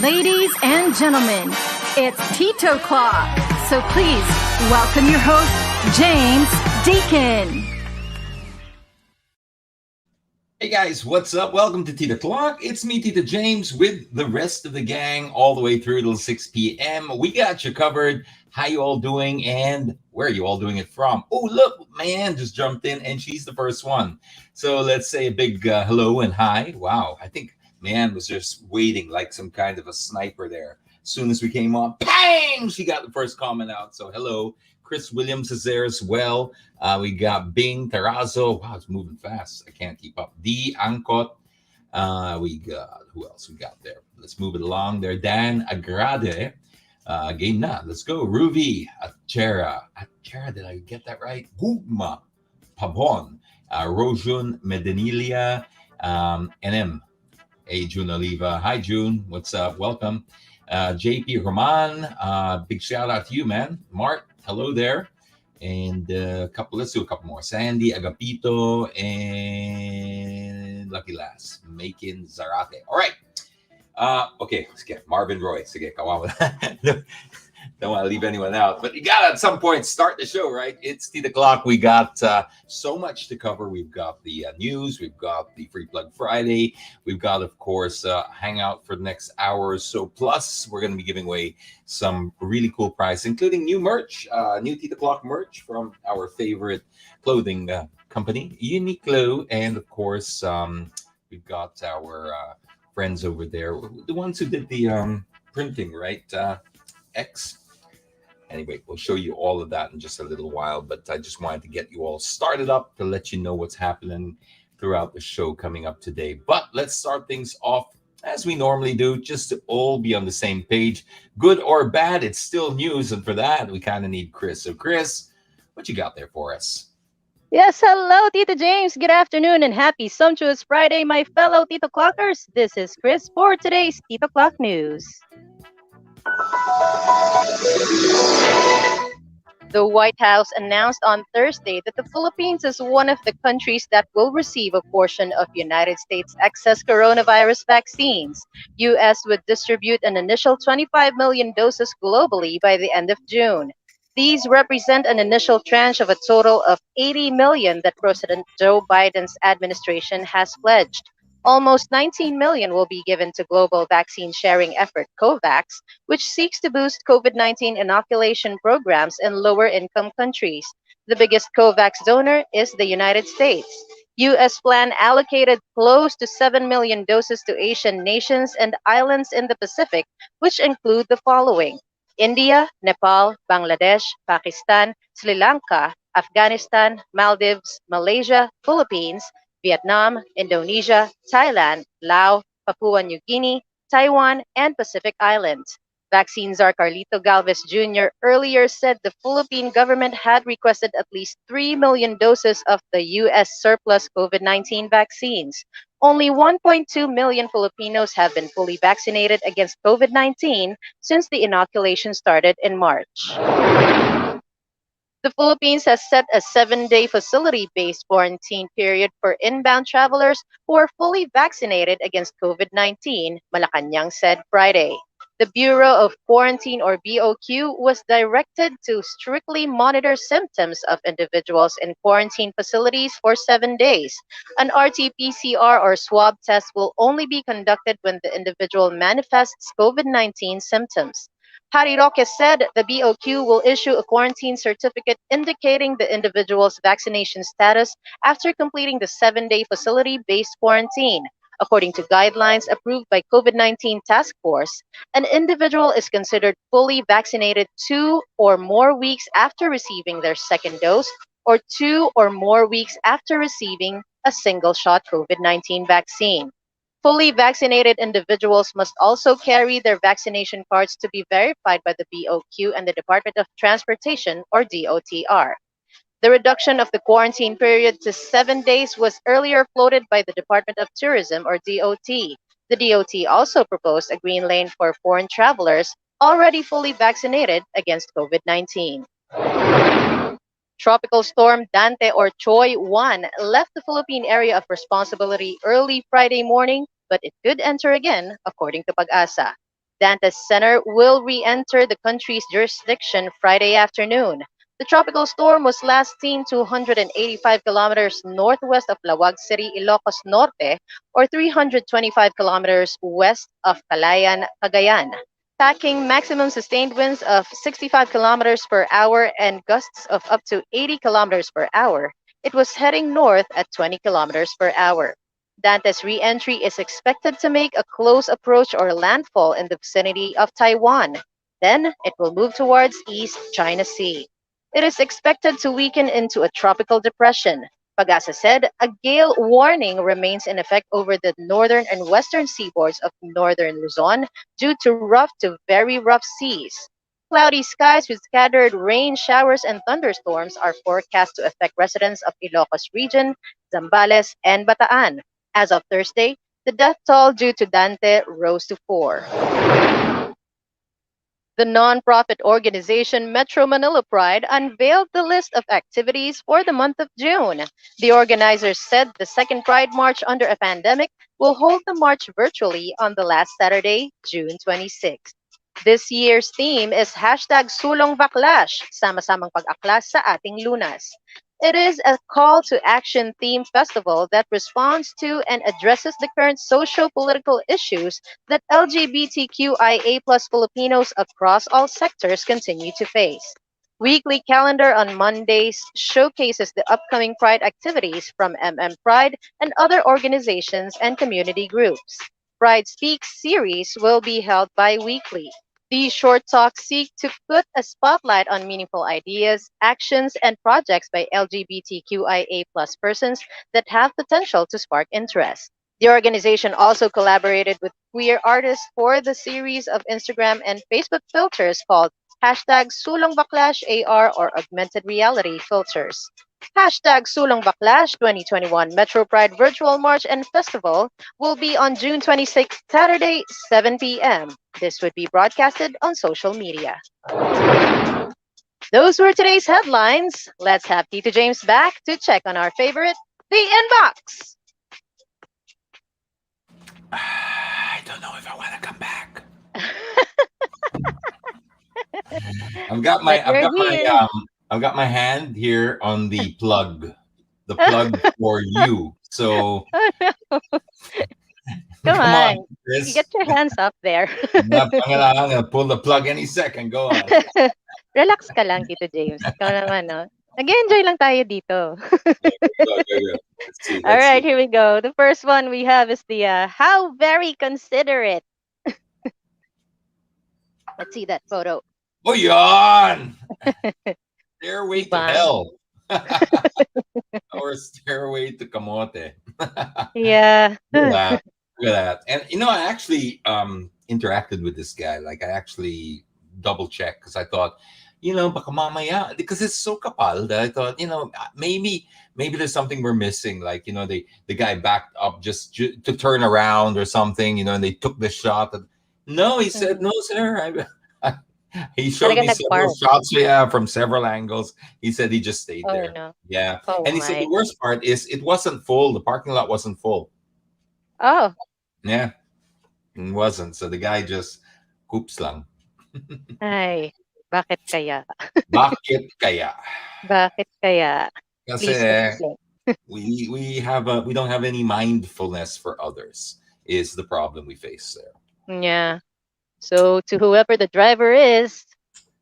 Ladies and gentlemen, it's Titoclock. So please welcome your host, James Deacon. Hey guys, what's up? Welcome to Titoclock. It's me, Tito James, with the rest of the gang all the way through till 6 p.m. We got you covered. How you all doing and where are you all doing it from? Oh, look, man just jumped in and she's the first one. So let's say a big hello and hi. Wow, I think man was just waiting like some kind of a sniper there. As soon as we came on, bang! She got the first comment out. So hello. Chris Williams is there as well. We got Bing Terrazzo. Wow, it's moving fast. I can't keep up. D. Angkot. We got, who else we got there? Let's move it along there. Dan Agrade. Game na. Let's go. Ruby Atchera. Atchera, did I get that right? Gugma Pabon. Rojun Medenilia. NM. Hey, June Oliva. Hi, June. What's up? Welcome. JP Roman. Big shout out to you, man. Mark. Hello there. And let's do a couple more. Sandy, Agapito, and Lucky Lass. Making Zarate. All right. Okay, let's get Marvin Roy. Sige, kawawa. Don't want to leave anyone out. But you got to at some point start the show, right? It's Titoclock. We got so much to cover. We've got the news. We've got the Free Plug Friday. We've got, of course, Hangout for the next hour or so. Plus, we're going to be giving away some really cool prizes, including new merch, new Titoclock merch from our favorite clothing company, Uniqlo. And, of course, we've got our friends over there, the ones who did the printing, right? X. Anyway, we'll show you all of that in just a little while, but I just wanted to get you all started up to let you know what's happening throughout the show coming up today. But let's start things off as we normally do, just to all be on the same page. Good or bad, it's still news, and for that, we kind of need Chris. So Chris, what you got there for us? Yes, hello, Tito James. Good afternoon and happy sumptuous Friday, my fellow Titoclockers. This is Chris for today's Titoclock News. The White House announced on Thursday that the Philippines is one of the countries that will receive a portion of United States excess coronavirus vaccines. U.S. would distribute an initial 25 million doses globally by the end of June. These represent an initial tranche of a total of 80 million that President Joe Biden's administration has pledged. Almost 19 million will be given to global vaccine sharing effort COVAX, which seeks to boost COVID-19 inoculation programs in lower-income countries. The biggest COVAX donor is the United States. U.S. plan allocated close to 7 million doses to Asian nations and islands in the Pacific, which include the following: India, Nepal, Bangladesh, Pakistan, Sri Lanka, Afghanistan, Maldives, Malaysia, Philippines, Vietnam, Indonesia, Thailand, Laos, Papua New Guinea, Taiwan, and Pacific Islands. Vaccinezar Carlito Galvez Jr. earlier said the Philippine government had requested at least 3 million doses of the U.S. surplus COVID-19 vaccines. Only 1.2 million Filipinos have been fully vaccinated against COVID-19 since the inoculation started in March. The Philippines has set a 7-day facility-based quarantine period for inbound travelers who are fully vaccinated against COVID-19, Malacanang said Friday. The Bureau of Quarantine, or BOQ, was directed to strictly monitor symptoms of individuals in quarantine facilities for 7 days. An RT-PCR or swab test will only be conducted when the individual manifests COVID-19 symptoms. Harry Roque said the BOQ will issue a quarantine certificate indicating the individual's vaccination status after completing the 7-day facility-based quarantine. According to guidelines approved by COVID-19 Task Force, an individual is considered fully vaccinated 2 or more weeks after receiving their second dose or 2 or more weeks after receiving a single-shot COVID-19 vaccine. Fully vaccinated individuals must also carry their vaccination cards to be verified by the BOQ and the Department of Transportation, or DOTR. The reduction of the quarantine period to 7 days was earlier floated by the Department of Tourism, or DOT. The DOT also proposed a green lane for foreign travelers already fully vaccinated against COVID-19. Tropical storm Dante, or Choi 1, left the Philippine area of responsibility early Friday morning, but it could enter again, according to Pag-asa. Dantes Center will re-enter the country's jurisdiction Friday afternoon. The tropical storm was last seen 285 kilometers northwest of Lawag City, Ilocos Norte, or 325 kilometers west of Calayan, Cagayan, packing maximum sustained winds of 65 kilometers per hour and gusts of up to 80 kilometers per hour. It was heading north at 20 kilometers per hour. Dante's re-entry is expected to make a close approach or landfall in the vicinity of Taiwan. Then it will move towards East China Sea. It is expected to weaken into a tropical depression. Pagasa said a gale warning remains in effect over the northern and western seaboards of northern Luzon due to rough to very rough seas. Cloudy skies with scattered rain showers and thunderstorms are forecast to affect residents of Ilocos region, Zambales, and Bataan. As of Thursday, the death toll due to Dante rose to 4. The nonprofit organization Metro Manila Pride unveiled the list of activities for the month of June. The organizers said the second Pride March under a pandemic will hold the march virtually on the last Saturday, June 26. This year's theme is hashtag Sulong Backlash, sama-samang pag-aklas sa ating lunas. It is a call to action themed festival that responds to and addresses the current socio-political issues that LGBTQIA plus Filipinos across all sectors continue to face. Weekly calendar on Mondays showcases the upcoming Pride activities from Pride and other organizations and community groups. Pride Speaks series will be held bi-weekly. These short talks seek to put a spotlight on meaningful ideas, actions, and projects by LGBTQIA plus persons that have potential to spark interest. The organization also collaborated with queer artists for the series of Instagram and Facebook filters called hashtag Sulong Backlash AR or Augmented Reality Filters. Hashtag Sulong Backlash 2021 Metro Pride Virtual March and Festival will be on June 26th, Saturday, 7 p.m. This would be broadcasted on social media. Those were today's headlines. Let's have Tito James back to check on our favorite, the inbox. I don't know if I want to come back. I've got my hand here on the plug for you. So Come on, Chris. get your hands up there. I'm gonna pull the plug any second. Go on. Relax ka lang, Tito James. Ikaw naman, no? Nag-enjoy lang tayo dito. Let's see. All right, here we go. The first one we have is the how very considerate. Let's see that photo. Oh, yan! Stairway to Diba? hell. Or stairway to kamote. Yeah. Look at that. And I actually interacted with this guy. Like I actually double checked because I thought, baka mamaya, because it's so kapal that I thought, maybe there's something we're missing. Like, the guy backed up just to turn around or something, and they took the shot. No, he said, no, sir. He showed me several shots, from several angles. He said he just stayed there. No. Yeah. Oh, and he said the worst part is it wasn't full. The parking lot wasn't full. Oh. Yeah. It wasn't. So the guy just coops lang. Ay, bakit kaya? Bakit kaya? Bakit kaya? Kasi we don't have any mindfulness for others is the problem we face there. Yeah. So to whoever the driver is,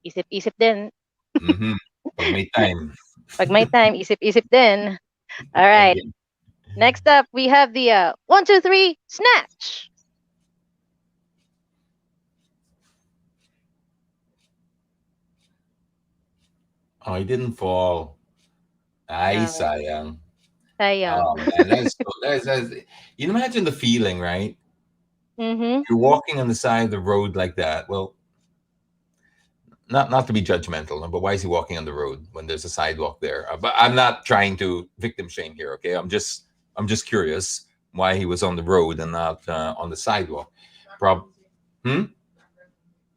isip-isip din. Mm-hmm. Pag may time. Pag may time, isip-isip din. All right. Okay. Next up, we have the 1, 2, 3 snatch. Oh, he didn't fall. Ay, No. sayang. Sayang. Oh man, that's you imagine the feeling, right? Mm-hmm. You're walking on the side of the road like that. Well, not to be judgmental, but why is he walking on the road when there's a sidewalk there? But I'm not trying to victim shame here. Okay, I'm just curious why he was on the road and not on the sidewalk.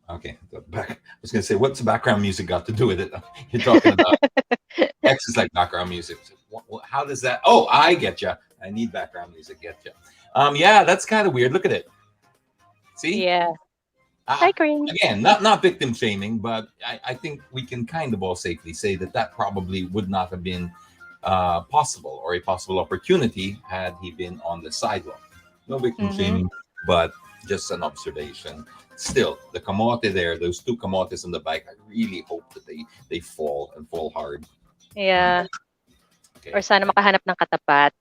Okay, I was gonna say, what's the background music got to do with it? You're talking about X is like background music. How does that? Oh, I get you. I need background music. Get you. Yeah, that's kind of weird. Look at it. See? Yeah. Hi, Green. Again, not victim shaming, but I think we can kind of all safely say that that probably would not have been possible or a possible opportunity had he been on the sidewalk. No victim Mm-hmm. shaming, but just an observation. Still, the kamote there, those two kamotes on the bike, I really hope that they fall and fall hard. Yeah. Okay. Or sana makahanap ng katapat.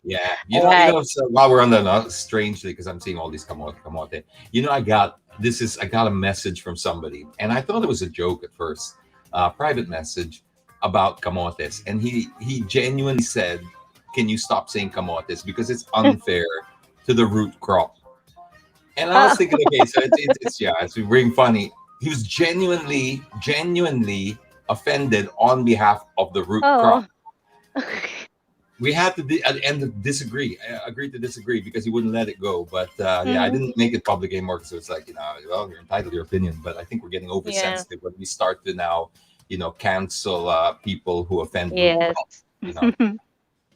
Yeah, Alright. So while we're on the strangely, because I'm seeing all these kamote. I got a message from somebody, and I thought it was a joke at first, private message about kamotes, and he genuinely said, "Can you stop saying kamotes because it's unfair to the root crop?" And I was Ah, thinking, okay, so it's being funny. He was genuinely offended on behalf of the root crop. oh. We had to at the end disagree. I agreed to disagree because he wouldn't let it go. But yeah, I Mhm. didn't make it public anymore. So it's like, well, you're entitled to your opinion. But I think we're getting Yeah. oversensitive when we start to now, cancel people who offend root Yes. crop. You know,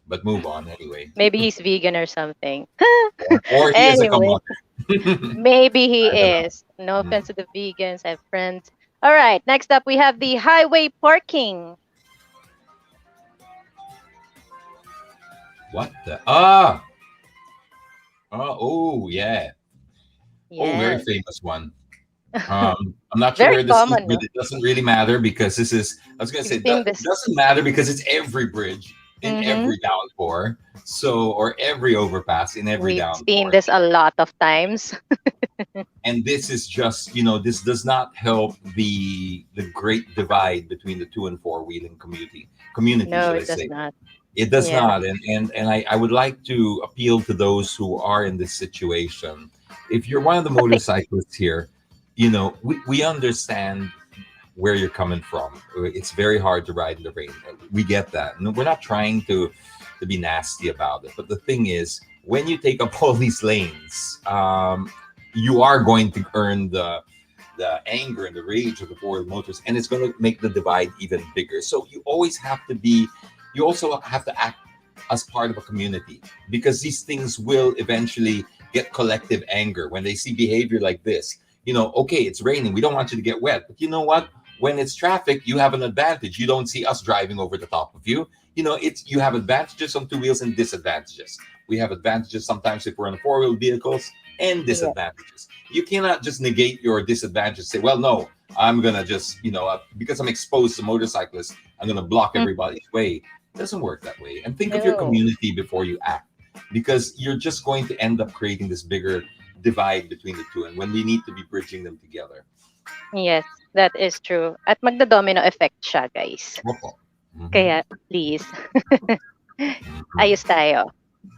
but move on anyway. Maybe he's vegan or something. Or he is a Anyway, commodity. maybe he I don't know. is. No Mm. offense to the vegans. I have friends. All right. Next up, we have the highway parking. What the oh yeah. Oh, very Yes. famous one. I'm not sure Very where this is, common, but no? it doesn't really matter because this is. I was going to You've say seen that this. doesn't matter because it's every bridge in Mm-hmm. every downpour, or every overpass in every We've seen downpour. this a lot of times. And this is just, this does not help the great divide between the 2 and 4 wheeling community, No, should it I does say? not. It does Yeah. not, and I would like to appeal to those who are in this situation. If you're one of the motorcyclists here, we understand where you're coming from. It's very hard to ride in the rain. We get that. And we're not trying to be nasty about it. But the thing is, when you take up all these lanes, you are going to earn the anger and the rage of the four motors, and it's going to make the divide even bigger. So you also have to act as part of a community, because these things will eventually get collective anger when they see behavior like this. Okay, it's raining, we don't want you to get wet, but you know what? When it's traffic, you have an advantage. You don't see us driving over the top of you. You have advantages on 2 wheels and disadvantages. We have advantages sometimes if we're on 4-wheel vehicles, and Yeah. disadvantages. You cannot just negate your disadvantages. Say, well, no, I'm gonna just, because I'm exposed to motorcyclists, I'm gonna block Mm, everybody's way. It doesn't work that way. And think of your no. community before you act, because you're just going to end up creating this bigger divide between the two, and when we need to be bridging them together. Yes, that is true. At magda-domino effect siya, guys. Opo. Mhm. Kaya, please, Mhm. ayos tayo.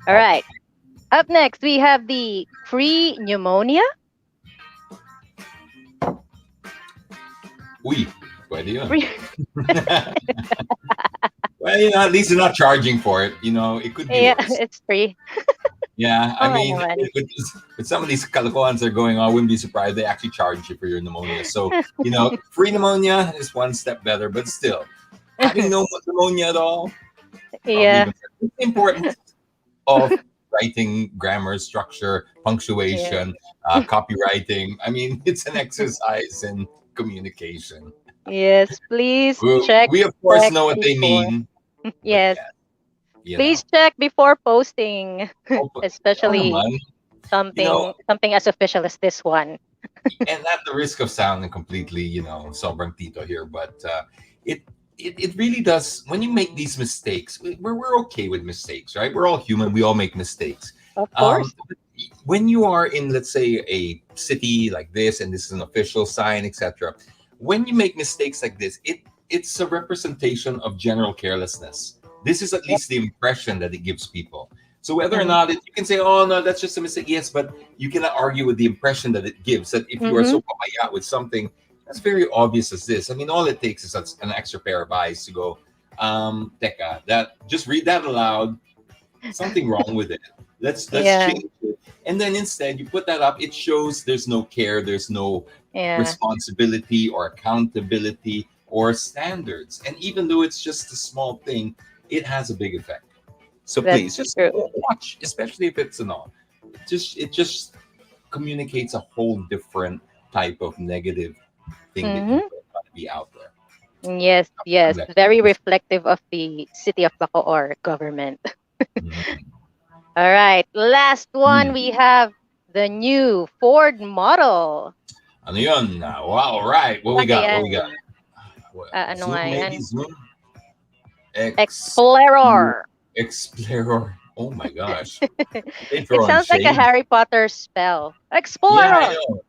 All Opo. right. Up next, we have the free pneumonia. Uy, pwede yun. Free. Well, at least they're not charging for it. It could be Yeah, worse. it's free. Yeah, I Oo nga mean, naman. with some of these kalokohans that are going on, I wouldn't be surprised they actually charge you for your pneumonia. So, free pneumonia is one step better, but still, having no pneumonia at all, probably Yeah, even the importance of writing, grammar, structure, yeah. punctuation, copywriting. I mean, it's an exercise in communication. Yes, please We of course check know what they before. mean, but Yes, yeah, please check before posting, oo especially naman. something as official as this one. And at the risk of sounding completely, sobrang tito here, but it, it really does. When you make these mistakes, we're okay with mistakes, right? We're all human. We all make mistakes. Of Um, course. when you are in, let's say, a city like this, and this is an official sign, etc., when you make mistakes like this, it's a representation of general carelessness. This is at Yep. least the impression that it gives people. So whether or Mm-hmm. not you can say, "Oh no, that's just a mistake," yes, but you cannot argue with the impression that it gives. That if you are Mm-hmm. so papaya with something that's very obvious as this, I mean, all it takes is an extra pair of eyes to go, "Teka, that just read that aloud. Something wrong with it. Let's Yeah, change it." And then instead, you put that up. It shows there's no care, there's no yeah, responsibility or accountability or standards. And even though it's just a small thing, it has a big effect. So please that's just true. watch, especially if it's an all. It just communicates a whole different type of negative thing that you Mm-hmm. don't want to be out there. Yes, yes. Like, Very reflective of the city of Bacoor government. mm, All right. Last one, mm. we have the new Ford model. Ano yun? Wow, all right. What we Ano got? What we got? yan? Ano nga Zoom, maybe yan? Zoom. X Explorer. Explorer. Oh my gosh. They It throwing sounds like a shade. Harry Potter spell. Yeah, I Explorer. know.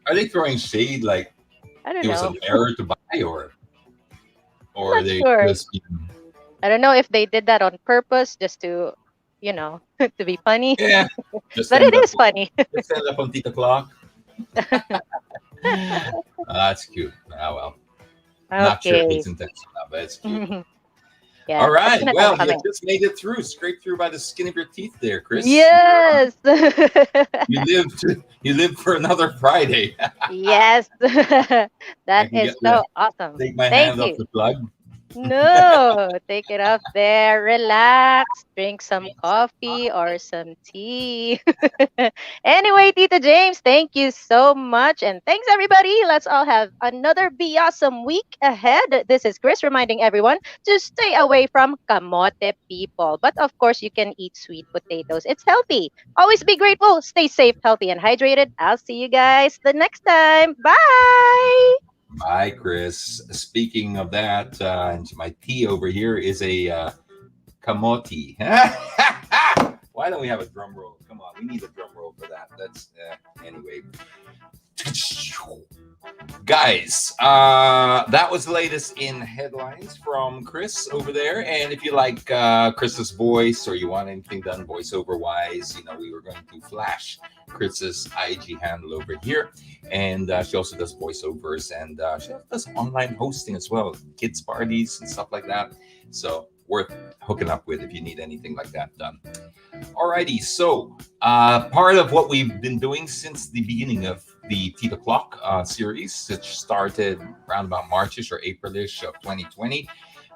Are they throwing shade like I don't it was know. an error to buy, I'm or are not they sure. just being, I don't know if they did that on purpose just to, to be funny. yeah, just But end it up is funny. just end up on Titoclock. That's cute. Ah well. Not sure if Okay. it's intentional, but it's cute. Yeah, All that's right. gonna Well, time you coming. just made it through, scraped through by the skin of your teeth there, Chris. Yes. You lived you lived for another Friday. Yes. I That can is get so the awesome. take my Thank hand off you. the plug. No, take it up there, relax, drink some coffee or some tea. Anyway, Tita James, thank you so much. And thanks, everybody. Let's all have another be awesome week ahead. This is Chris reminding everyone to stay away from kamote people. But of course, you can eat sweet potatoes. It's healthy. Always be grateful, stay safe, healthy, and hydrated. I'll see you guys the next time. Bye. Bye, Chris. Speaking of that, my tea over here is a kamote. Why don't we have a drum roll? Come on, we need a drum roll for that. That's anyway. Guys, that was the latest in headlines from Chris over there. And if you like Chris's voice or you want anything done voiceover wise, we were going to flash Chris's IG handle over here. And she also does voiceovers, and she also does online hosting as well, kids' parties and stuff like that. So worth hooking up with if you need anything like that done. Alrighty, so part of what we've been doing since the beginning of the Titoclock series, which started around about Marchish or Aprilish of 2020.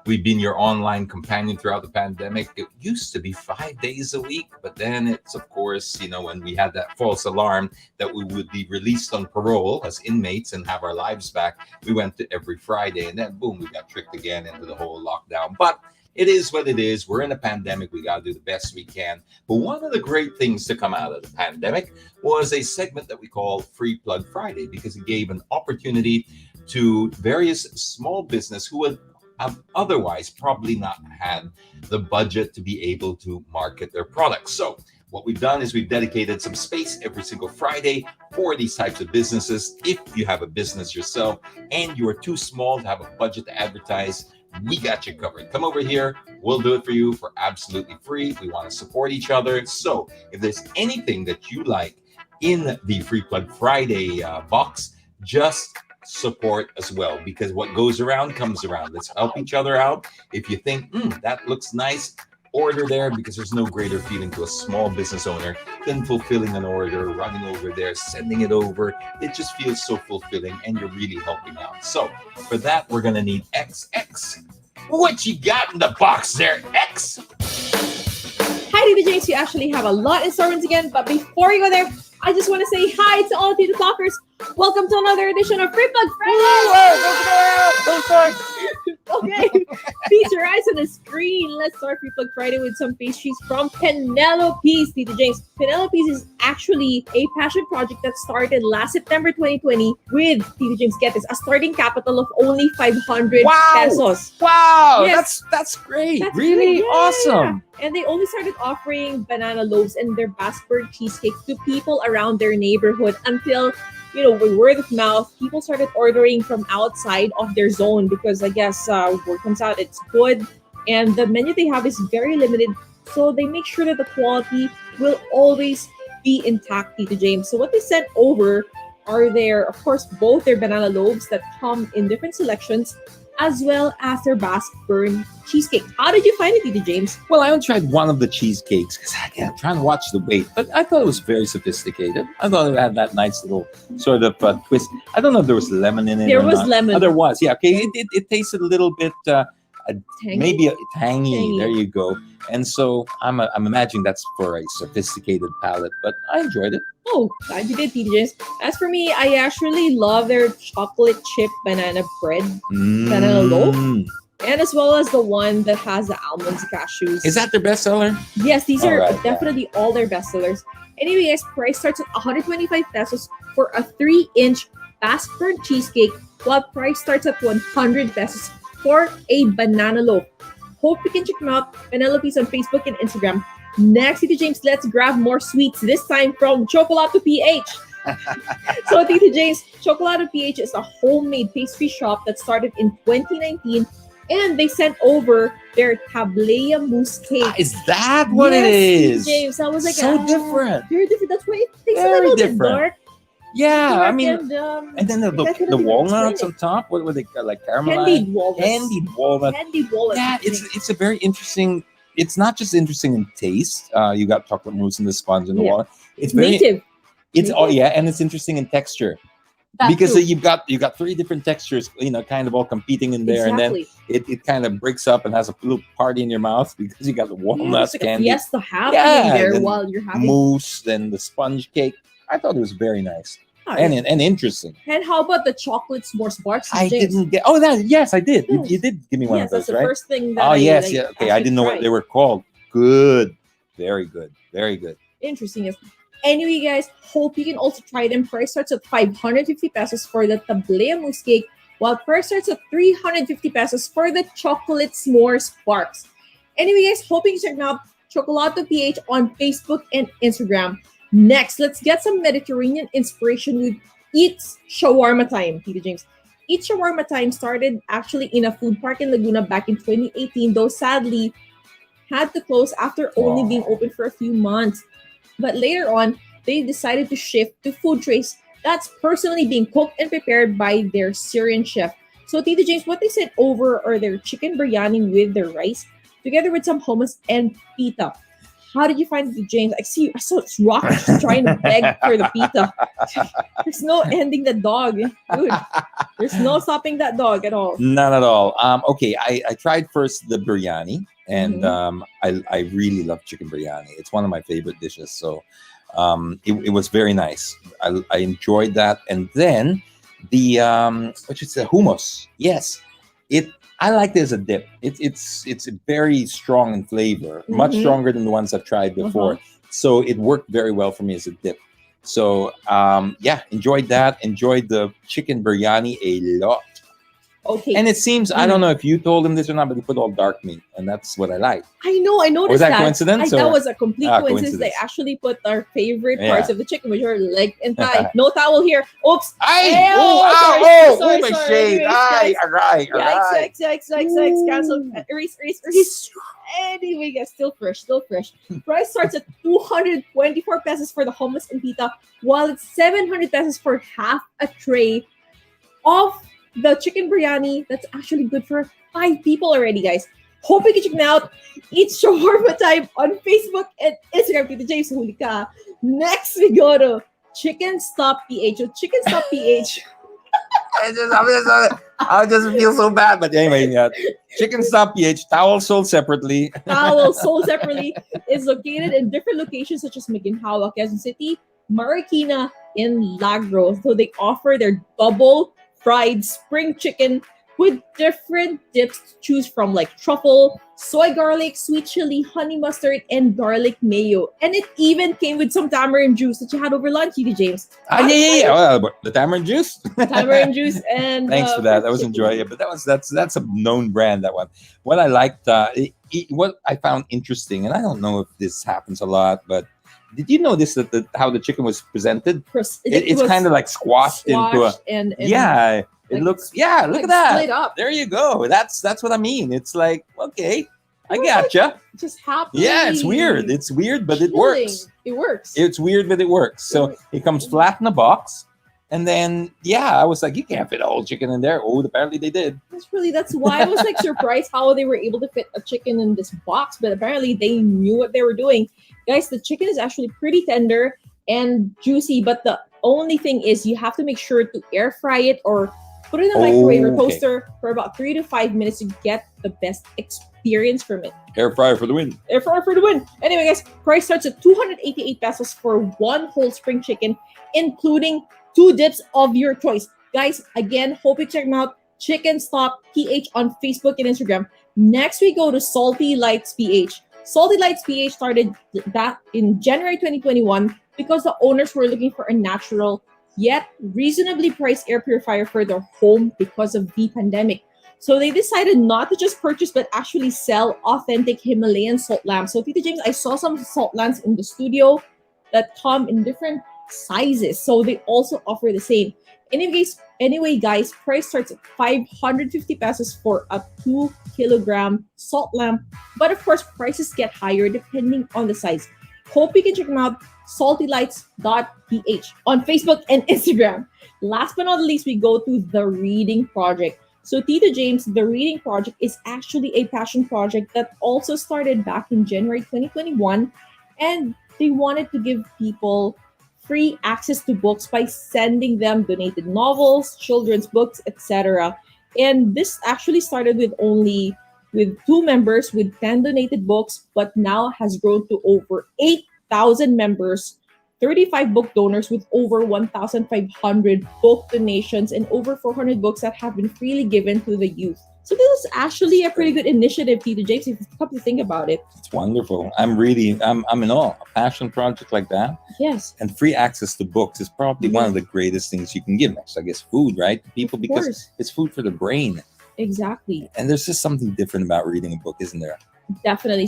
We've been your online companion throughout the pandemic. It used to be 5 days a week, but then it's, of course, when we had that false alarm that we would be released on parole as inmates and have our lives back, we went to every Friday, and then boom, we got tricked again into the whole lockdown. But it is what it is. We're in a pandemic. We got to do the best we can. But one of the great things to come out of the pandemic was a segment that we call Free Plug Friday, because it gave an opportunity to various small business who would have otherwise probably not had the budget to be able to market their products. So what we've done is we've dedicated some space every single Friday for these types of businesses. If you have a business yourself and you are too small to have a budget to advertise, we got you covered. Come over here. We'll do it for you for absolutely free. We want to support each other. So if there's anything that you like in the Free Plug Friday box, just support as well, because what goes around comes around. Let's help each other out. If you think that looks nice, order there, because there's no greater feeling to a small business owner than fulfilling an order, running over there, sending it over. It just feels so fulfilling, and you're really helping out. So for that, we're gonna need XX. What you got in the box there, X? Hi, Tita James. We actually have a lot in store once again, but before we go there, I just want to say hi to all Tita Clockers. Welcome to another edition of Free Plug Friday. Okay, feast your eyes on the screen. Let's start Free Plug Friday with some pastries from Penelope's, Tita James. Penelope's is actually a passion project that started last September 2020 with, Tita James, get this, a starting capital of only 500 pesos. Wow, Yes. that's great. That's Really good, yeah. awesome. And they only started offering banana loaves and their Basberg cheesecakes to people around their neighborhood until, with word of mouth, people started ordering from outside of their zone because I guess word comes out, it's good. And the menu they have is very limited. So they make sure that the quality will always be intact, Tita James. So what they sent over are of course, both their banana loaves that come in different selections, as well as their Basque cheesecake. How did you find it, Tita James? Well, I only tried one of the cheesecakes because I'm trying to watch the weight, but I thought it was very sophisticated. I thought it had that nice little sort of twist. I don't know if there was lemon in it. There or was not. lemon. Oh, there was, yeah. Okay, it tasted a little bit. maybe a tangy. Tangy. There you go. And so I'm imagining that's for a sophisticated palate, but I enjoyed it. Oh, glad you did, TDJs. As for me, I actually love their chocolate chip banana bread, banana loaf, and as well as the one that has the almonds, cashews. Is that their bestseller? Yes, these All are right, definitely all their bestsellers. Anyway, guys, price starts at 125 pesos for a 3-inch fast burnt cheesecake, while price starts at 100 pesos for a banana loaf. Hope you can check them out. Penelope's on Facebook and Instagram. Next, Tito James, let's grab more sweets, this time from Chocolato PH. So, Tito James, Chocolato PH is a homemade pastry shop that started in 2019, and they sent over their tablea mousse cake. Is that what it Yes, is? Tito James, I was like, So different. Very different. That's why it tastes a Very little bit different. dark. Yeah, I dark mean, and then I the cannot even walnuts explain on top. What were they like caramelized? Candied walnuts. Candied walnut. Candied walnuts. Yeah, it's a very interesting. It's not just interesting in taste. You got chocolate mousse and the sponge and the Yeah. walnut. It's very. native. It's native. yeah, and it's interesting in texture That because too. you've got 3 different textures, kind of all competing in there, Exactly. and then it kind of breaks up and has a little party in your mouth because you got the Yeah, walnuts, it's like a candy, fiesta happening Yeah, there then while you're having. mousse, then the sponge cake. I thought it was very nice Ah, and interesting. And how about the chocolate s'more sparks? I James? didn't get. Oh, yes, I did. Yes. You did give me one Yes, of those, that's the right? first thing that Oh, yes, I yeah. Okay, I actually didn't know what tried. they were called. Good, very good, very good. Interesting. Yes. Anyway, guys, hope you can also try them. Price starts at 550 pesos for the tablea mousse cake, while price starts at 350 pesos for the chocolate s'more sparks. Anyway, guys, hoping you check out Chocolato PH on Facebook and Instagram. Next, let's get some Mediterranean inspiration with Eats Shawarma Time, Tito James. Eats Shawarma Time started actually in a food park in Laguna back in 2018, though sadly had to close after only being open for a few months. But later on, they decided to shift to food trays that's personally being cooked and prepared by their Syrian chef. So, Tito James, what they sent over are their chicken biryani with their rice, together with some hummus and pita. How did you find it, James? I saw it's Rocky just trying to beg for the pita. There's no ending the dog. Dude, there's no stopping that dog at all. Not at all. Okay, I tried first the biryani, and Mm-hmm. I really love chicken biryani. It's one of my favorite dishes. So it was very nice. I enjoyed that, and then the which is the hummus. Yes, I like it as a dip. It's very strong in flavor, much Mhm. stronger than the ones I've tried before. So it worked very well for me as a dip. So enjoyed that. Enjoyed the chicken biryani a lot. Okay. And it seems, I don't know if you told him this or not, but he put all dark meat, and that's what I like. I know, I noticed Was that that. coincidence, That or- was a complete coincidence. coincidence. They actually put our favorite Yeah. parts of the chicken, which are leg and thigh. No towel here. Oops. Ay! Ew, Oh, sorry, my sorry. shade. Anyways, Ay, guys. all right. Yikes. Cancel. Erase. Anyway, guys, still fresh. Price starts at 224 pesos for the hummus and pita, while it's 700 pesos for half a tray of the chicken biryani. That's actually good for 5 people already, guys. Hope you can check me out. It's Shawarma Time on Facebook and Instagram. Tito James, huli ka. Next, we go to Chicken Stop PH. So Chicken Stop PH. I just feel so bad. But anyway, Chicken Stop PH, towel sold separately. Towel sold separately is located in different locations such as Maginhawa, Quezon City, Marikina, and Lagro. So they offer their double fried spring chicken with different dips to choose from, like truffle, soy garlic, sweet chili, honey mustard, and garlic mayo. And it even came with some tamarind juice that you had over lunch, Tito James. Yeah. Well, but the tamarind juice. Tamarind juice and Thanks for that. That was chicken. enjoyable. But that's a known brand. That one. What I liked, what I found interesting, and I don't know if this happens a lot, but did you notice that how the chicken was presented? It's was kind of like squashed into a. squashed and Yeah, it like, looks. Yeah, look like at that. split up. There you go. That's what I mean. It's like, okay, I gotcha. Just happily. Yeah, it's weird. It's weird, but it chilling. works. It works. It's weird, but it works. So it comes flat in a box. And then, I was like, you can't fit a whole chicken in there. Oh, apparently they did. That's why I was like surprised how they were able to fit a chicken in this box, but apparently they knew what they were doing. Guys, the chicken is actually pretty tender and juicy, but the only thing is you have to make sure to air fry it or Put it in the microwave or Okay. toaster for about 3 to 5 minutes to get the best experience from it. Air fryer for the win. Air fryer for the win. Anyway, guys, price starts at 288 pesos for one whole spring chicken, including 2 dips of your choice. Guys, again, hope you check them out. Chicken Stop PH on Facebook and Instagram. Next, we go to Salty Lights PH. Salty Lights PH started that in January 2021 because the owners were looking for a natural yet reasonably priced air purifier for their home because of the pandemic. So they decided not to just purchase but actually sell authentic Himalayan salt lamps. So Tita James, I saw some salt lamps in the studio that come in different sizes. So they also offer the same. Anyway, guys, price starts at 550 pesos for a 2 kilogram salt lamp. But of course, prices get higher depending on the size. Hope you can check them out. saltylights.ph on Facebook and Instagram. Last but not least, we go to the Reading Project. So Tita James, the Reading Project is actually a passion project that also started back in January 2021, and they wanted to give people free access to books by sending them donated novels, children's books, etc. And this actually started with 2 members with 10 donated books, but now has grown to over 8,000 members, 35 book donors with over 1,500 book donations, and over 400 books that have been freely given to the youth. So this is actually a pretty good initiative, Tita James, if you come to think about it. It's wonderful. I'm in awe. A passion project like that. Yes. And free access to books is probably one of the greatest things you can give next. I guess food, right? To people, because course. it's food for the brain. Exactly. And there's just something different about reading a book, isn't there? Definitely,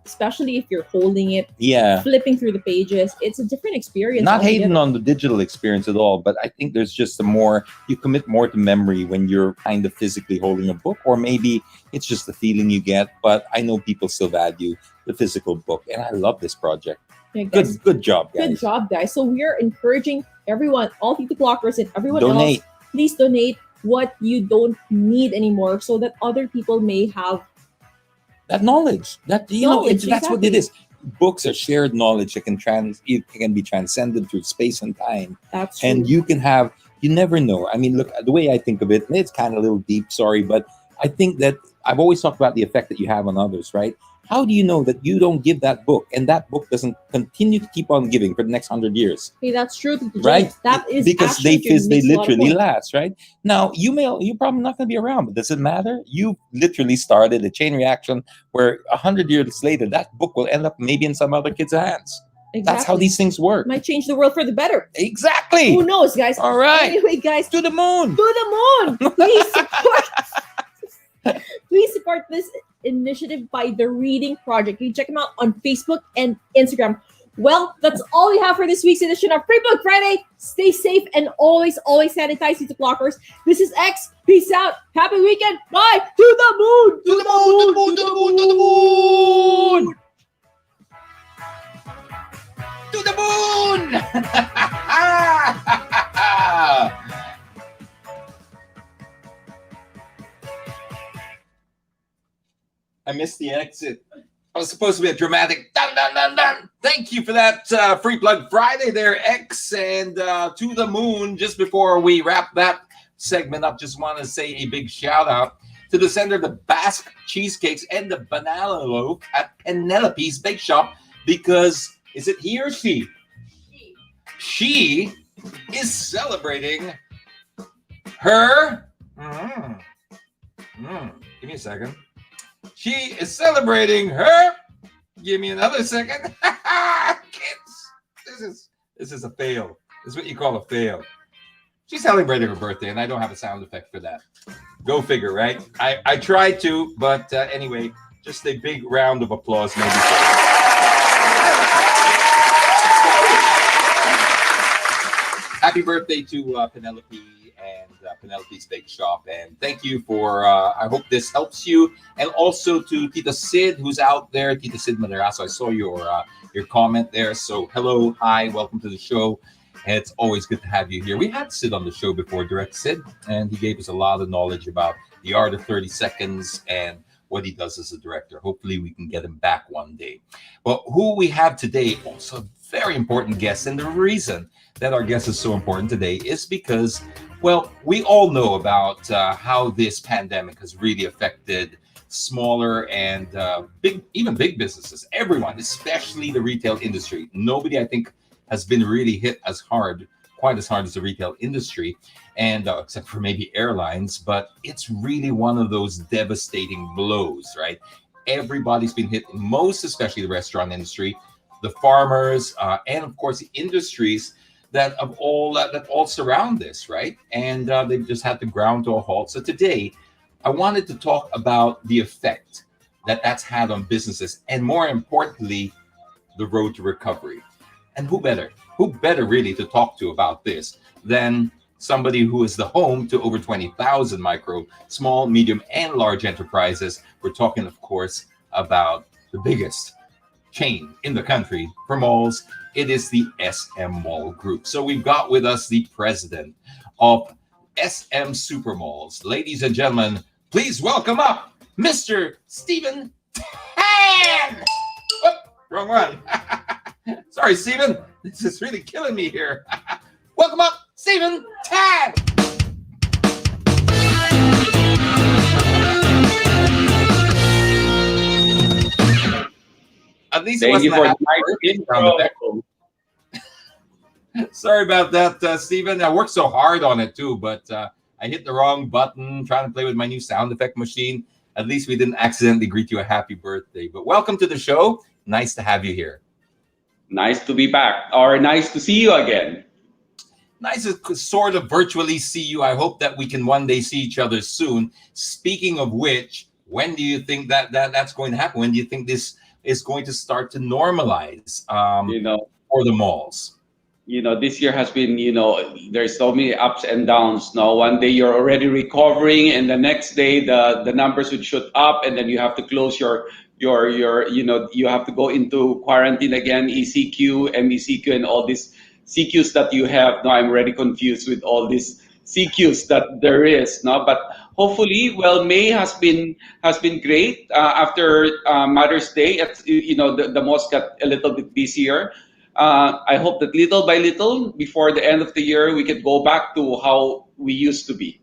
especially if you're holding it, Yeah. flipping through the pages. It's a different experience. Not altogether. hating on the digital experience at all, but I think there's just you commit more to memory when you're kind of physically holding a book, or maybe it's just the feeling you get. But I know people still value the physical book, and I love this project. Yeah, guys, Good job, guys. good job, guys. So we are encouraging everyone, all Titoclockers and everyone Donate. else, please donate what you don't need anymore, so that other people may have That knowledge, Knowledge, that's what it exactly. is. Books are shared knowledge that it can be transcended through space and time. that's true. And you never know. I mean, look, the way I think of it, and it's kind of a little deep, sorry, but I think that I've always talked about the effect that you have on others, right? How do you know that you don't give that book and that book doesn't continue to keep on giving for the next 100 years? Hey, that's true, Tita James. Right? That is Because they actually makes a lot of literally points. last, right? Now, you're probably not going to be around, but does it matter? You literally started a chain reaction where 100 years later, that book will end up maybe in some other kid's hands. Exactly. That's how these things work. Might change the world for the better. Exactly. Who knows, guys? All right. Anyway, guys, To the moon. to the moon. Please support this initiative by the Reading Project. You can check them out on Facebook and Instagram. Well, that's all we have for this week's edition of Free Book Friday. Stay safe and always sanitize Titoclockers. This is X. Peace out. Happy weekend. Bye. To the moon. To the moon. To the moon. To the moon. To the moon. To the moon. I missed the exit. I was supposed to be a dramatic dun dun dun dun. Thank you for that Free Plug Friday there, X, and To the Moon. Just before we wrap that segment up, just want to say a big shout out to the sender of the Basque cheesecakes and the banana loaf at Penelope's Bake Shop, because is it he or she? She is celebrating her. Give me a second. She is celebrating her. Give me another second. Kids, this is a fail. This is what you call a fail. She's celebrating her birthday, and I don't have a sound effect for that. Go figure, right? I tried to, but anyway, just a big round of applause, maybe. Happy birthday to Penelope and Penelope's Bake Shop, and thank you for. I hope this helps you, and also to Tita Sid, who's out there, Tita Sid Maderaso. I saw your comment there. So hello, hi, welcome to the show. And it's always good to have you here. We had Sid on the show before, Direct Sid, and he gave us a lot of knowledge about the art of 30 seconds and what he does as a director. Hopefully we can get him back one day. But who we have today, also a very important guest, and the reason that our guest is so important today is because Well, we all know about how this pandemic has really affected smaller and even big businesses. Everyone, especially the retail industry. Nobody, I think, has been really hit quite as hard as the retail industry, and except for maybe airlines. But it's really one of those devastating blows, right? Everybody's been hit, most especially the restaurant industry, the farmers, and of course the industries that all surround this, right? And they've just had to ground to a halt. So today, I wanted to talk about the effect that that's had on businesses, and more importantly, the road to recovery. And who better? Who better really to talk to about this than somebody who is the home to over 20,000 micro, small, medium, and large enterprises? We're talking, of course, about the biggest chain in the country for malls. It is the SM Mall Group. So we've got with us the president of SM Supermalls. Ladies and gentlemen, please welcome up Mr. Stephen Tan. Oh, wrong one. Sorry, Stephen. This is really killing me here. Welcome up, Stephen Tan. At least Thank you for the nice intro. Sorry about that, Stephen. I worked so hard on it too, but I hit the wrong button trying to play with my new sound effect machine. At least we didn't accidentally greet you a happy birthday. But welcome to the show. Nice to have you here. Nice to be back, or nice to see you again. Nice to sort of virtually see you. I hope that we can one day see each other soon. Speaking of which, when do you think that's going to happen? When do you think this is going to start to normalize for the malls? This year has been, there's so many ups and downs. Now, one day you're already recovering, and the next day the numbers would shoot up, and then you have to close your you have to go into quarantine again, ECQ, MECQ, and all these CQs that you have. Now, I'm already confused with all these CQs that there is. No, but hopefully, well, May has been great. After Mother's Day, the malls got a little bit busier. I hope that little by little, before the end of the year, we can go back to how we used to be.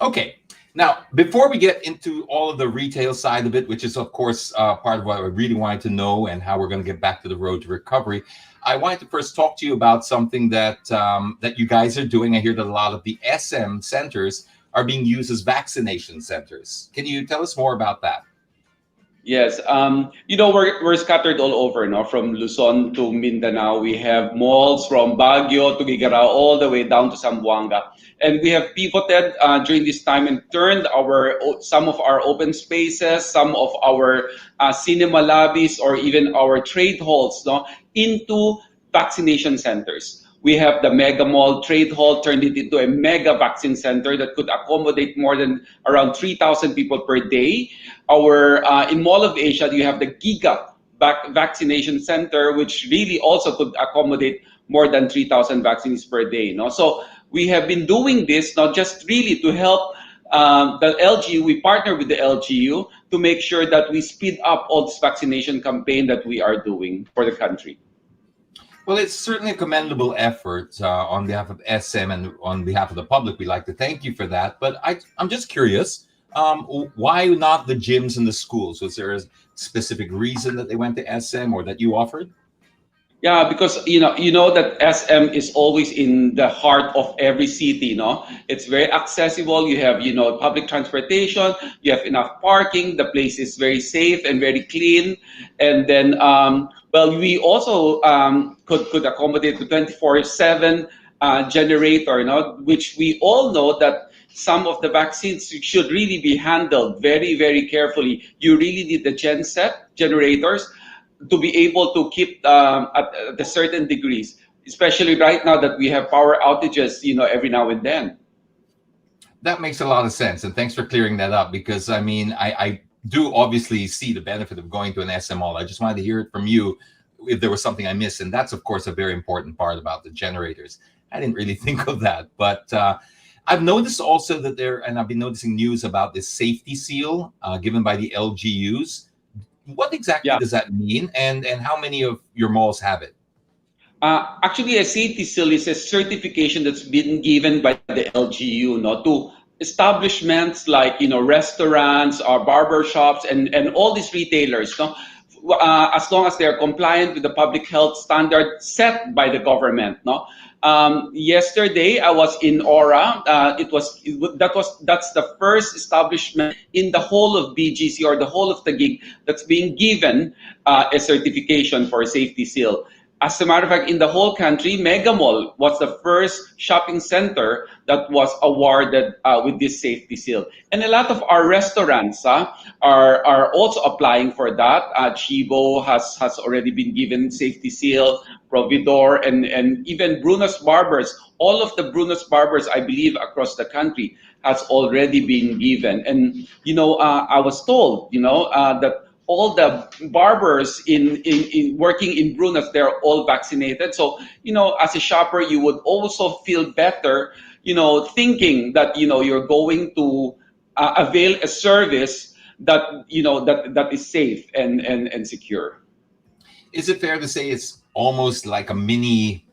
Okay. Now, before we get into all of the retail side of it, which is, of course, part of what I really wanted to know and how we're going to get back to the road to recovery, I wanted to first talk to you about something that you guys are doing. I hear that a lot of the SM centers are being used as vaccination centers. Can you tell us more about that? Yes, we're scattered all over, from Luzon to Mindanao. We have malls from Baguio to Gigarao all the way down to Zamboanga. And we have pivoted during this time and turned some of our open spaces, some of our cinema lobbies, or even our trade halls into vaccination centers. We have the Mega Mall Trade Hall, turned it into a mega vaccine center that could accommodate more than around 3,000 people per day. In Mall of Asia, you have the Giga Vaccination Center, which really also could accommodate more than 3,000 vaccines per day. So we have been doing this not just really to help the LGU. We partner with the LGU to make sure that we speed up all this vaccination campaign that we are doing for the country. Well, it's certainly a commendable effort on behalf of SM and on behalf of the public. We'd like to thank you for that. But I'm just curious, why not the gyms and the schools? Was there a specific reason that they went to SM or that you offered? Yeah, because you know that SM is always in the heart of every city. It's very accessible. You have public transportation. You have enough parking. The place is very safe and very clean. And then we also could accommodate the 24/7 generator. Which we all know that some of the vaccines should really be handled very, very carefully. You really need the genset generators to be able to keep at the certain degrees, especially right now that we have power outages, every now and then. That makes a lot of sense, and thanks for clearing that up, because I do obviously see the benefit of going to an SM mall. I just wanted to hear it from you if there was something I missed, and that's of course a very important part about the generators. I didn't really think of that, but I've noticed also that and I've been noticing news about this safety seal given by the LGUs. What exactly does that mean, and how many of your malls have it? Actually, a safety seal is a certification that's been given by the LGU, no, to establishments like restaurants or barber shops and all these retailers, no, as long as they are compliant with the public health standard set by the government, no. Yesterday, I was in Aura. That's the first establishment in the whole of BGC or the whole of the gig that's being given a certification for safety seal. As a matter of fact, in the whole country, Mega Mall was the first shopping center that was awarded with this safety seal. And a lot of our restaurants are also applying for that. Chibo has already been given safety seal, Providor, and even Bruno's Barbers. All of the Bruno's Barbers, I believe, across the country has already been given. And, I was told, that all the barbers in working in Bruno's, they're all vaccinated. So, as a shopper, you would also feel better, thinking that, you're going to avail a service that, that is safe and secure. Is it fair to say it's almost like a mini,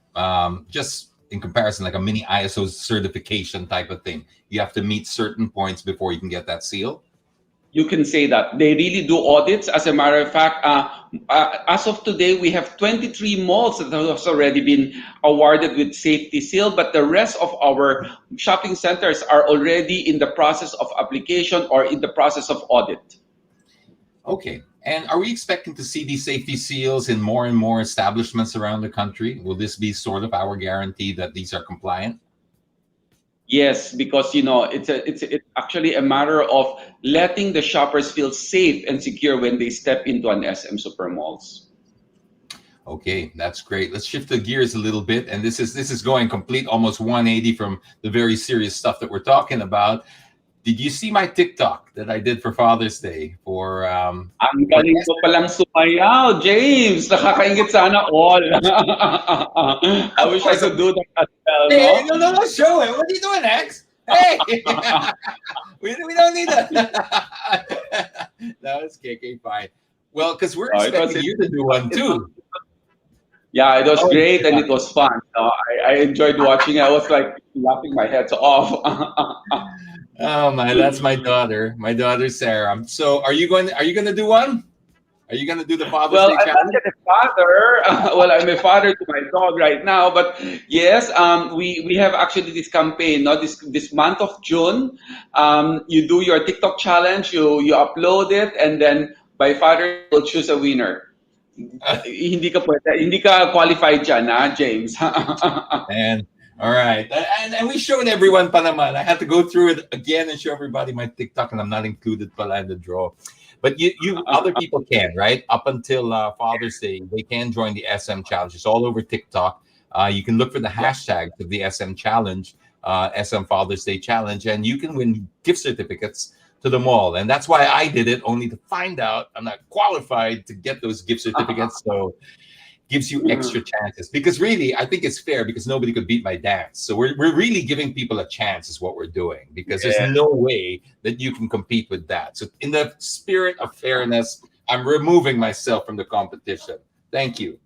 just in comparison, like a mini ISO certification type of thing? You have to meet certain points before you can get that seal? You can say that. They really do audits. As a matter of fact, as of today, we have 23 malls that have already been awarded with safety seal, but the rest of our shopping centers are already in the process of application or in the process of audit. Okay. And are we expecting to see these safety seals in more and more establishments around the country? Will this be sort of our guarantee that these are compliant? Yes, because it's actually a matter of letting the shoppers feel safe and secure when they step into an SM Supermalls. Okay, that's great. Let's shift the gears a little bit, and this is going complete almost 180 from the very serious stuff that we're talking about. Did you see my TikTok that I did for Father's Day for Ang galing ko palang sumayaw, James. Nakakaingit sana all. I wish I could do that as well. Hey, no, show it. What are you doing, X? Hey, we don't need that. No, it's KK, fine. Well, because we're expecting you to do one too. Yeah, it was great and it was fun. I enjoyed watching it. I was like laughing my head off. Oh my, that's my daughter. My daughter Sarah. So are you going to do one? Are you going to do the Father's Day I'm challenge? not a father. Well, I'm a father to my dog right now. But yes, we have actually this campaign. No, this month of June, you do your TikTok challenge. You upload it, and then by Father will choose a winner. Hindi ka qualified dyan, James. And all right, and we showed everyone pa naman. I had to go through it again and show everybody my TikTok, and I'm not included pala in the draw. But you other people can, right? Up until Father's Day, they can join the SM challenge. It's all over TikTok. You can look for the hashtag of the SM challenge, SM Father's Day challenge, and you can win gift certificates to the mall. And that's why I did it, only to find out I'm not qualified to get those gift certificates. So gives you extra chances, because really I think it's fair, because nobody could beat my dance. So we're really giving people a chance is what we're doing, because there's no way that you can compete with that. So in the spirit of fairness, I'm removing myself from the competition. Thank you.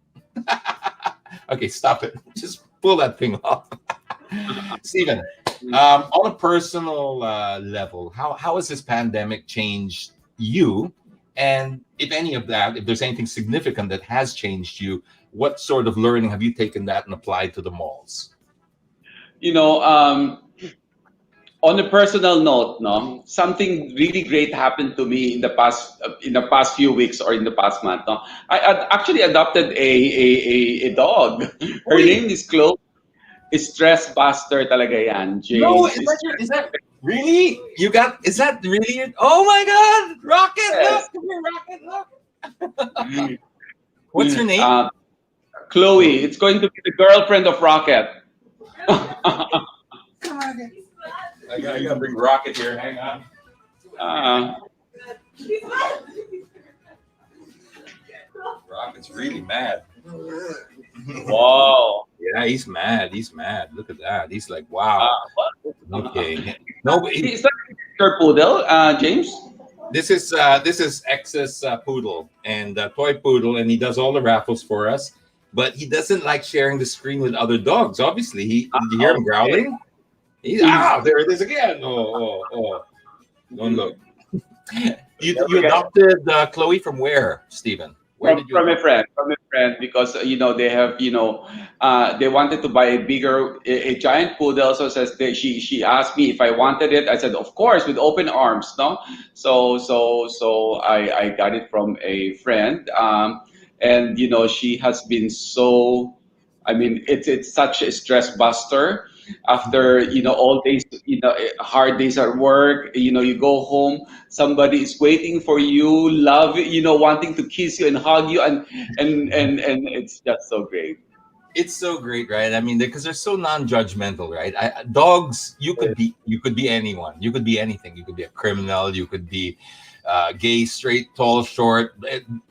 Okay, stop it. Just pull that thing off. Stephen, on a personal level, how has this pandemic changed you? And if any of that, if there's anything significant that has changed you, what sort of learning have you taken that and applied to the malls? On a personal note, no, something really great happened to me in the past few weeks or in the past month. No, I actually adopted a dog. Her name is Chloe. Stress buster talaga yan, James. No, is that really? Is that really it? Oh my God! Rocket, Yes. look! Come here, Rocket, look! What's her name? Chloe. It's going to be the girlfriend of Rocket. I gotta bring Rocket here. Hang on. Rocket's really mad. Wow. Yeah, he's mad. He's mad. Look at that. He's like, wow. Okay. No, Is that your poodle, James? this is X's poodle and toy poodle, and he does all the raffles for us. but he doesn't like sharing the screen with other dogs. Obviously, did you hear him Okay. growling? There it is again. Oh. Don't look. You We got- adopted Chloe from where, Stephen? Where did you from a adopt? friend, because they have, they wanted to buy a bigger, a giant poodle. So says she asked me if I wanted it. I said, of course, with open arms, no. So I got it from a friend, and she has been so. I mean, it's such a stress buster. After all days, hard days at work, you go home, somebody is waiting for you, love, wanting to kiss you and hug you, and it's just so great. It's so great, right? I mean, because they're so non-judgmental, right? Dogs, you could be anyone, you could be anything, you could be a criminal, you could be gay, straight, tall, short,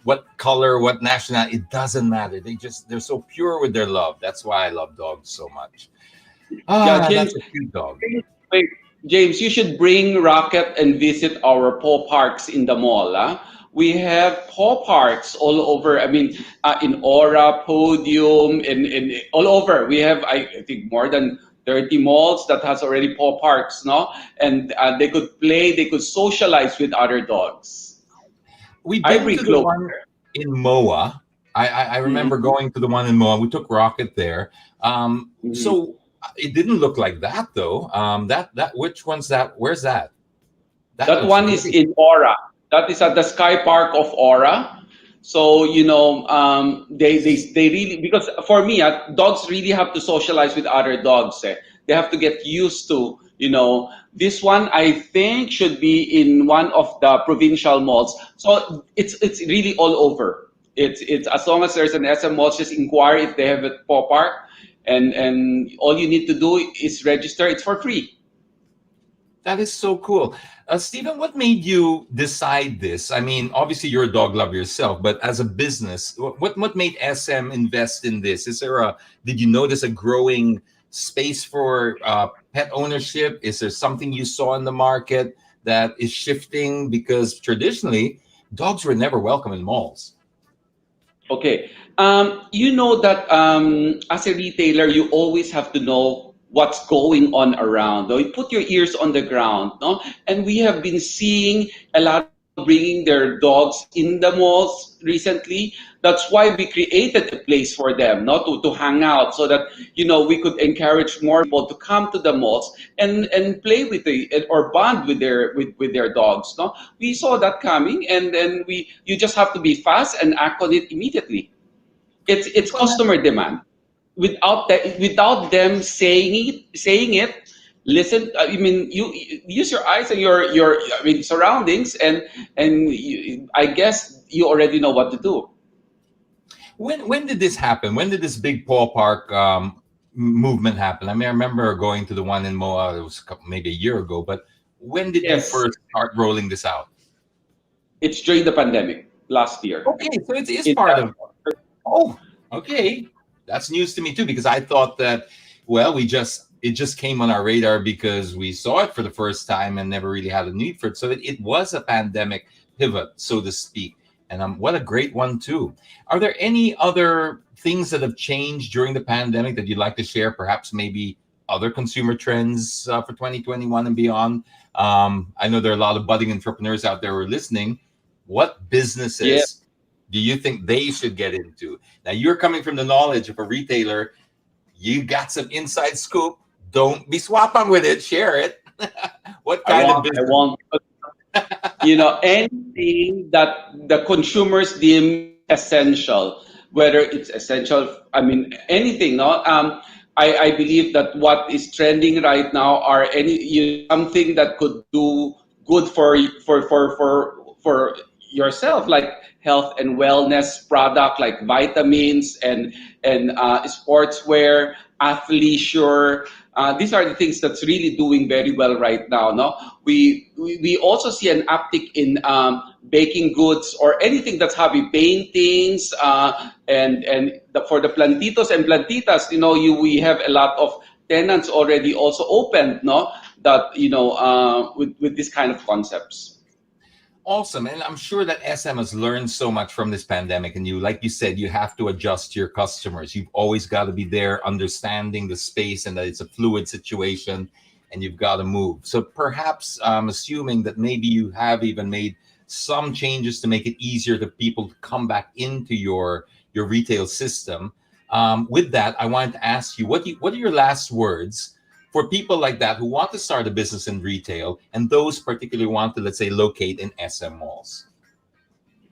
what color, what nationality, it doesn't matter. They're so pure with their love. That's why I love dogs so much. Yeah, That's James. a cute dog. Wait, James, you should bring Rocket and visit our paw parks in the mall. We have paw parks all over. I mean, in Aura, Podium, in all over. We have, I think, more than 30 malls that has already paw parks, no? And they could play, they could socialize with other dogs. We've I been bring to the Chloe. one in Moa. I remember Mhm, going to the one in Moa. We took Rocket there. mhm. So it didn't look like that though. That which one's that? Where's that? That That looks one is really. in Aura. That is at the Sky Park of Aura. So they really, because for me, dogs really have to socialize with other dogs. They have to get used to this one. I think should be in one of the provincial malls. So it's really all over. It's as long as there's an SM mall, just inquire if they have a paw park, and all you need to do is register. It's for free. That is so cool. Stephen, what made you decide this? I mean, obviously you're a dog lover yourself, but as a business, what made SM invest in this? Did you notice a growing space for pet ownership? Is there something you saw in the market that is shifting? Because traditionally, dogs were never welcome in malls. Okay. You know that as a retailer, you always have to know what's going on around. No? You put your ears on the ground, no? And we have been seeing a lot of people bringing their dogs in the malls recently. That's why we created a place for them, no? To hang out, so that we could encourage more people to come to the malls and play with or bond with their dogs. No, we saw that coming, and then you just have to be fast and act on it immediately. It's Well, customer demand. Without them saying it, listen. I mean, you use your eyes and your I mean surroundings, and I guess you already know what to do. when did this happen? When did this big Paul Park movement happen? I mean, I remember going to the one in Moa. It was maybe a year ago. But when did you Yes, first start rolling this out? it's during the pandemic last year. Okay, so it is In part of. Oh, okay, that's news to me too because I thought that. Well, it just came on our radar because we saw it for the first time and never really had a need for it. So it was a pandemic pivot, so to speak. And what a great one too. Are there any other things that have changed during the pandemic that you'd like to share? Perhaps maybe other consumer trends for 2021 and beyond. I know there are a lot of budding entrepreneurs out there who are listening. What yeah, businesses do you think they should get into? Now, you're coming from the knowledge of a retailer. You got some inside scoop. Don't be swapping with it. Share it. What I kind of want, I business? want, anything that the consumers deem essential, whether it's essential, I mean, anything, no? I believe that what is trending right now are something that could do good for yourself, like health and wellness product, like vitamins and sportswear, athleisure. These are the things that's really doing very well right now. No, we also see an uptick in baking goods or anything that's heavy paintings, for the plantitos and plantitas. We have a lot of tenants already also opened. No, that with this kind of concepts. Awesome. And I'm sure that SM has learned so much from this pandemic. And you, like you said, you have to adjust to your customers. You've always got to be there understanding the space and that it's a fluid situation and you've got to move. So perhaps I'm assuming that maybe you have even made some changes to make it easier for people to come back into your retail system. With that, I wanted to ask you, what are your last words for people like that who want to start a business in retail and those particularly want to, let's say, locate in SM malls?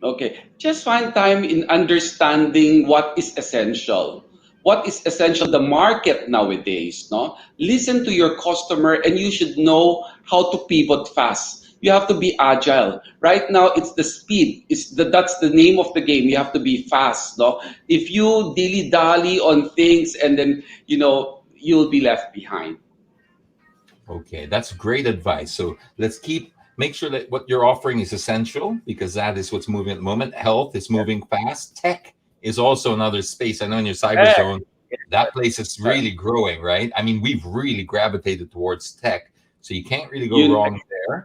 Okay, just find time in understanding what is essential. What is essential the market nowadays, no? Listen to your customer and you should know how to pivot fast. You have to be agile. Right now it's the speed. That's the name of the game. You have to be fast, no? If you dilly-dally on things and then, you'll be left behind. Okay, that's great advice. So let's make sure that what you're offering is essential because that is what's moving at the moment. Health is moving fast. Tech is also another space. I know in your cyber zone, that place is really growing, right? I mean, we've really gravitated towards tech, so you can't really go wrong there.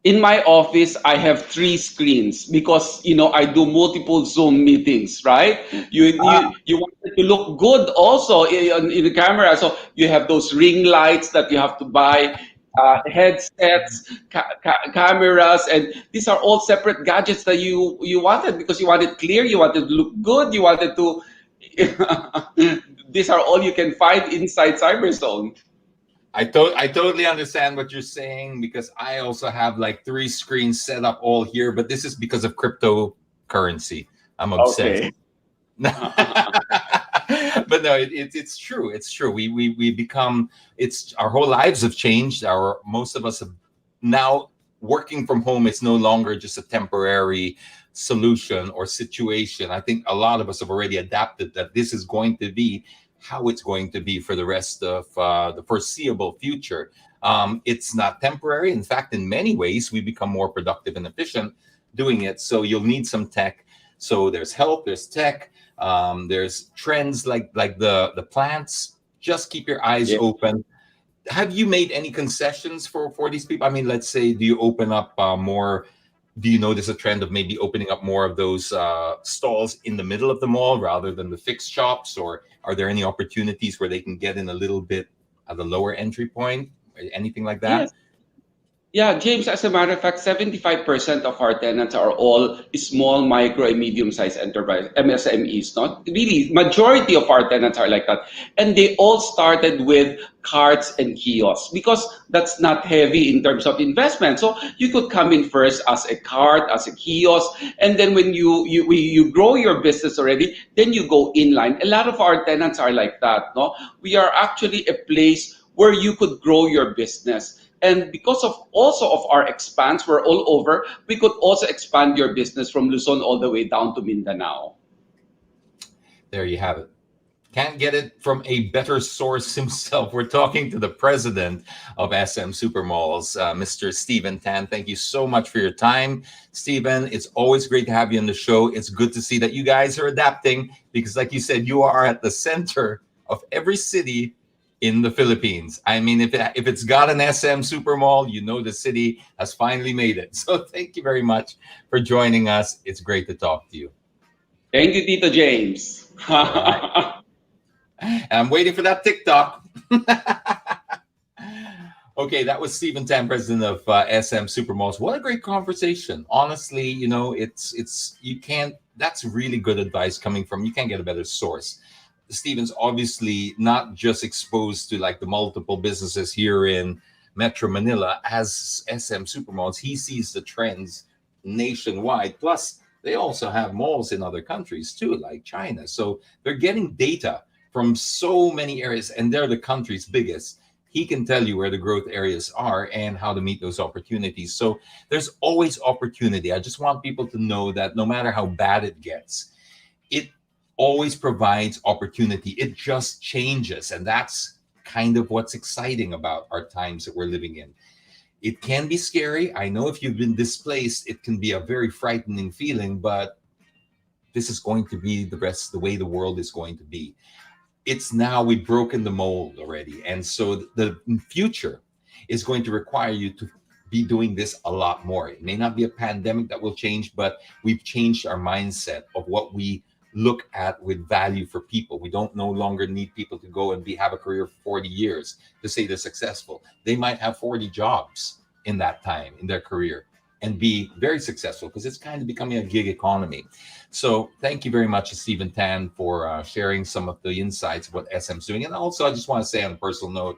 In my office, I have 3 screens because I do multiple Zoom meetings, right? You want it to look good also in the camera, so you have those ring lights that you have to buy, headsets, cameras, and these are all separate gadgets that you wanted because you want it clear, you want it to look good, you wanted to. These are all you can find inside CyberZone. I totally understand what you're saying because I also have like 3 screens set up all here, but this is because of cryptocurrency. I'm obsessed. Okay. But no, it's true. It's true. We become, our whole lives have changed. Most of us have now working from home. It's no longer just a temporary solution or situation. I think a lot of us have already adapted that this is going to be how it's going to be for the rest of the foreseeable future. It's not temporary. In fact, in many ways, we become more productive and efficient doing it. So you'll need some tech. So there's health, there's tech, there's trends like the plants. Just keep your eyes open. Have you made any concessions for these people? I mean, let's say, do you open up more? Do you notice a trend of maybe opening up more of those stalls in the middle of the mall rather than the fixed shops? Or are there any opportunities where they can get in a little bit at the lower entry point? Anything like that? Yes. Yeah, James, as a matter of fact, 75% of our tenants are all small, micro, and medium-sized enterprise, MSMEs. Not really, majority of our tenants are like that. And they all started with carts and kiosks because that's not heavy in terms of investment. So you could come in first as a cart, as a kiosk, and then when you grow your business already, then you go inline. A lot of our tenants are like that. No, we are actually a place where you could grow your business. And because of our expanse, we're all over, we could also expand your business from Luzon all the way down to Mindanao. There you have it. Can't get it from a better source himself. We're talking to the president of SM Supermalls, Mr. Stephen Tan. Thank you so much for your time, Stephen. It's always great to have you on the show. It's good to see that you guys are adapting because, like you said, you are at the center of every city in the Philippines. I mean, if it's got an SM Supermall, the city has finally made it. So thank you very much for joining us. It's great to talk to you. Thank you, Tito James. Right. I'm waiting for that TikTok. Okay, that was Stephen Tan, president of SM Supermalls. What a great conversation. Honestly, that's really good advice coming from, you can't get a better source. Stephen's obviously not just exposed to like the multiple businesses here in Metro Manila as SM Supermalls. He sees the trends nationwide. Plus, they also have malls in other countries too, like China. So they're getting data from so many areas, and they're the country's biggest. He can tell you where the growth areas are and how to meet those opportunities. So there's always opportunity. I just want people to know that no matter how bad it gets, it always provides opportunity. It just changes. And that's kind of what's exciting about our times that we're living in. It can be scary. I know if you've been displaced, it can be a very frightening feeling, but this is going to be the way the world is going to be. It's now, we've broken the mold already. And so the future is going to require you to be doing this a lot more. It may not be a pandemic that will change, but we've changed our mindset of what we look at with value for people. We don't no longer need people to go and have a career for 40 years to say they're successful. They might have 40 jobs in that time in their career and be very successful, because it's kind of becoming a gig economy. So thank you very much to Stephen Tan for sharing some of the insights of what SM's doing. And also, I just want to say on a personal note,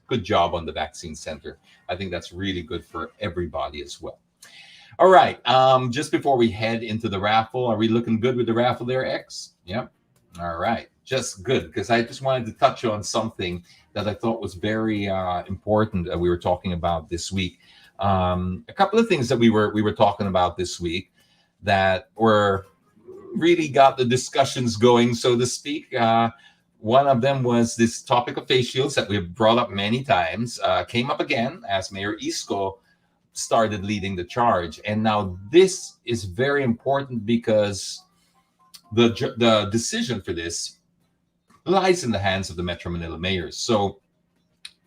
good job on the vaccine center. I think that's really good for everybody as well. All right. Just before we head into the raffle, are we looking good with the raffle there, X? Yep. All right. Just good, because I just wanted to touch on something that I thought was very important that we were talking about this week. A couple of things that we were talking about this week that were really got the discussions going, so to speak. One of them was this topic of face shields that we've brought up many times, came up again as Mayor Isko started leading the charge. And now this is very important because the decision for this lies in the hands of the Metro Manila mayors. So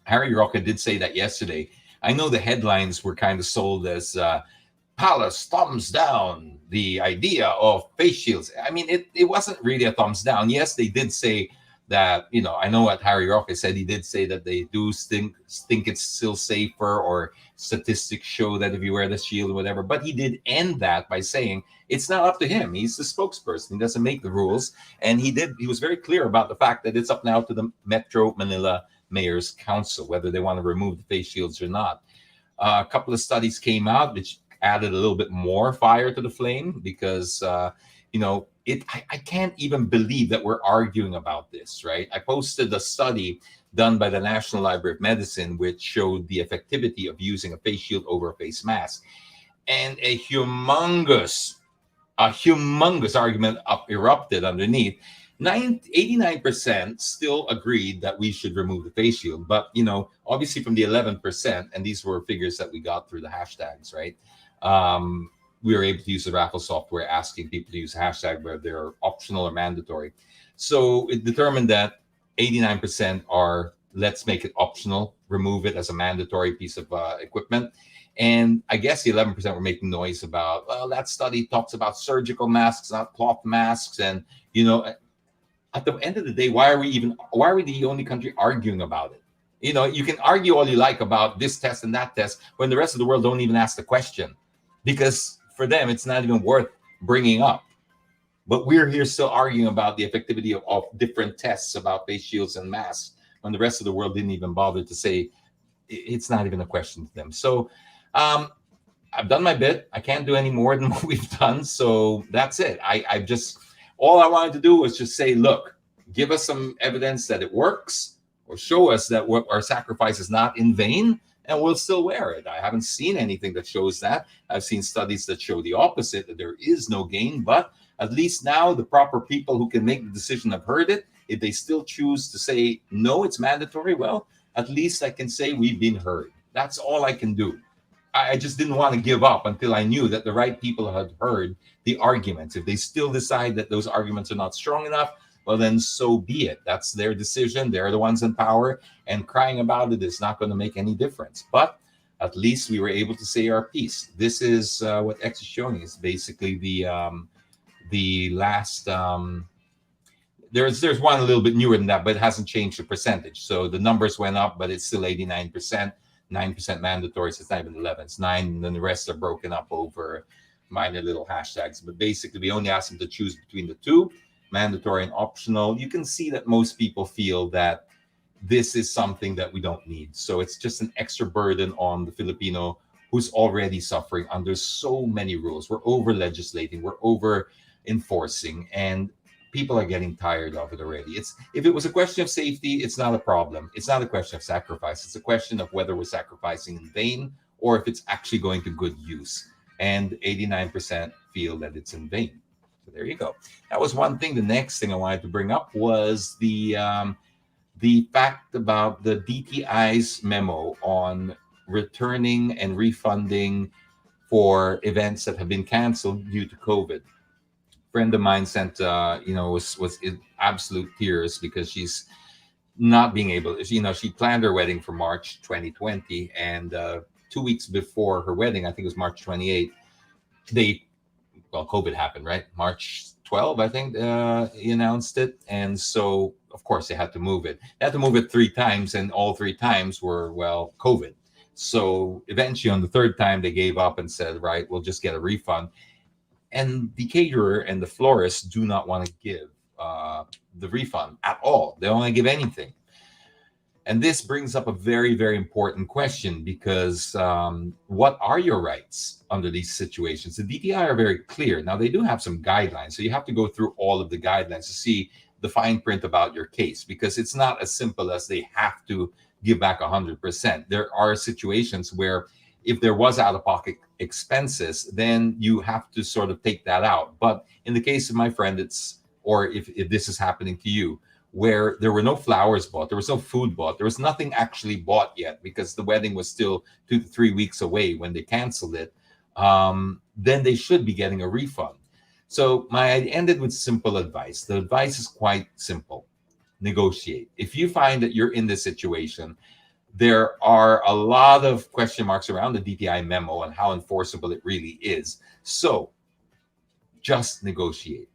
Harry Roque did say that yesterday. I know the headlines were kind of sold as Palace thumbs down the idea of face shields. I mean, it wasn't really a thumbs down. Yes, they did say that, I know what Harry Roque said. He did say that they do think it's still safer, or statistics show that if you wear the shield or whatever. But he did end that by saying it's not up to him. He's the spokesperson. He doesn't make the rules. And he was very clear about the fact that it's up now to the Metro Manila Mayor's Council, whether they want to remove the face shields or not. A couple of studies came out which added a little bit more fire to the flame, because I can't even believe that we're arguing about this, right? I posted a study done by the National Library of Medicine which showed the effectivity of using a face shield over a face mask, and a humongous argument erupted underneath. 89% still agreed that we should remove the face shield, but obviously from the 11%, and these were figures that we got through the hashtags, right? We were able to use the raffle software, asking people to use hashtag whether they're optional or mandatory. So it determined that 89% are, let's make it optional, remove it as a mandatory piece of equipment. And I guess the 11% were making noise about, well, that study talks about surgical masks, not cloth masks. And, at the end of the day, why are we the only country arguing about it? You can argue all you like about this test and that test when the rest of the world don't even ask the question, because for them, it's not even worth bringing up. But we're here still arguing about the effectivity of different tests about face shields and masks when the rest of the world didn't even bother to say it's not even a question to them. So I've done my bit. I can't do any more than what we've done. So that's it. All I wanted to do was just say, look, give us some evidence that it works, or show us that what our sacrifice is not in vain, and we'll still wear it. I haven't seen anything that shows that. I've seen studies that show the opposite, that there is no gain. But at least now the proper people who can make the decision have heard it. If they still choose to say, no, it's mandatory, well, at least I can say we've been heard. That's all I can do. I just didn't want to give up until I knew that the right people had heard the arguments. If they still decide that those arguments are not strong enough, well, then so be it. That's their decision. They're the ones in power, and crying about it is not going to make any difference. But at least we were able to say our piece. This is what X is showing. Is basically the last. There's one a little bit newer than that, but it hasn't changed the percentage. So the numbers went up, but it's still 89%. 9% mandatory, so it's not even 11. It's 9, and then the rest are broken up over minor little hashtags. But basically, we only ask them to choose between the two, mandatory and optional. You can see that most people feel that this is something that we don't need. So it's just an extra burden on the Filipino who's already suffering under so many rules. We're over legislating, we're over enforcing, and people are getting tired of it already. If it was a question of safety, it's not a problem. It's not a question of sacrifice. It's a question of whether we're sacrificing in vain or if it's actually going to good use. And 89% feel that it's in vain. So there you go. That was one thing. The next thing I wanted to bring up was the fact about the DTI's memo on returning and refunding for events that have been canceled due to COVID. Friend of mine sent was in absolute tears because she's not being able, she planned her wedding for March 2020, and 2 weeks before her wedding, I think it was March 28th, COVID happened, right? March 12, I think, he announced it. And so, of course, they had to move it. They had to move it 3 times, and all 3 times were, COVID. So eventually on the third time, they gave up and said, right, we'll just get a refund. And the caterer and the florist do not want to give the refund at all. They don't want to give anything. And this brings up a very, very important question, because what are your rights under these situations? The DTI are very clear. Now, they do have some guidelines, so you have to go through all of the guidelines to see the fine print about your case, because it's not as simple as they have to give back 100%. There are situations where if there was out-of-pocket expenses, then you have to sort of take that out. But in the case of my friend, or if this is happening to you, where there were no flowers bought, there was no food bought, there was nothing actually bought yet, because the wedding was still 2 to 3 weeks away when they canceled it, then they should be getting a refund. So I ended with simple advice. The advice is quite simple. Negotiate. If you find that you're in this situation, there are a lot of question marks around the DTI memo and how enforceable it really is. So just negotiate.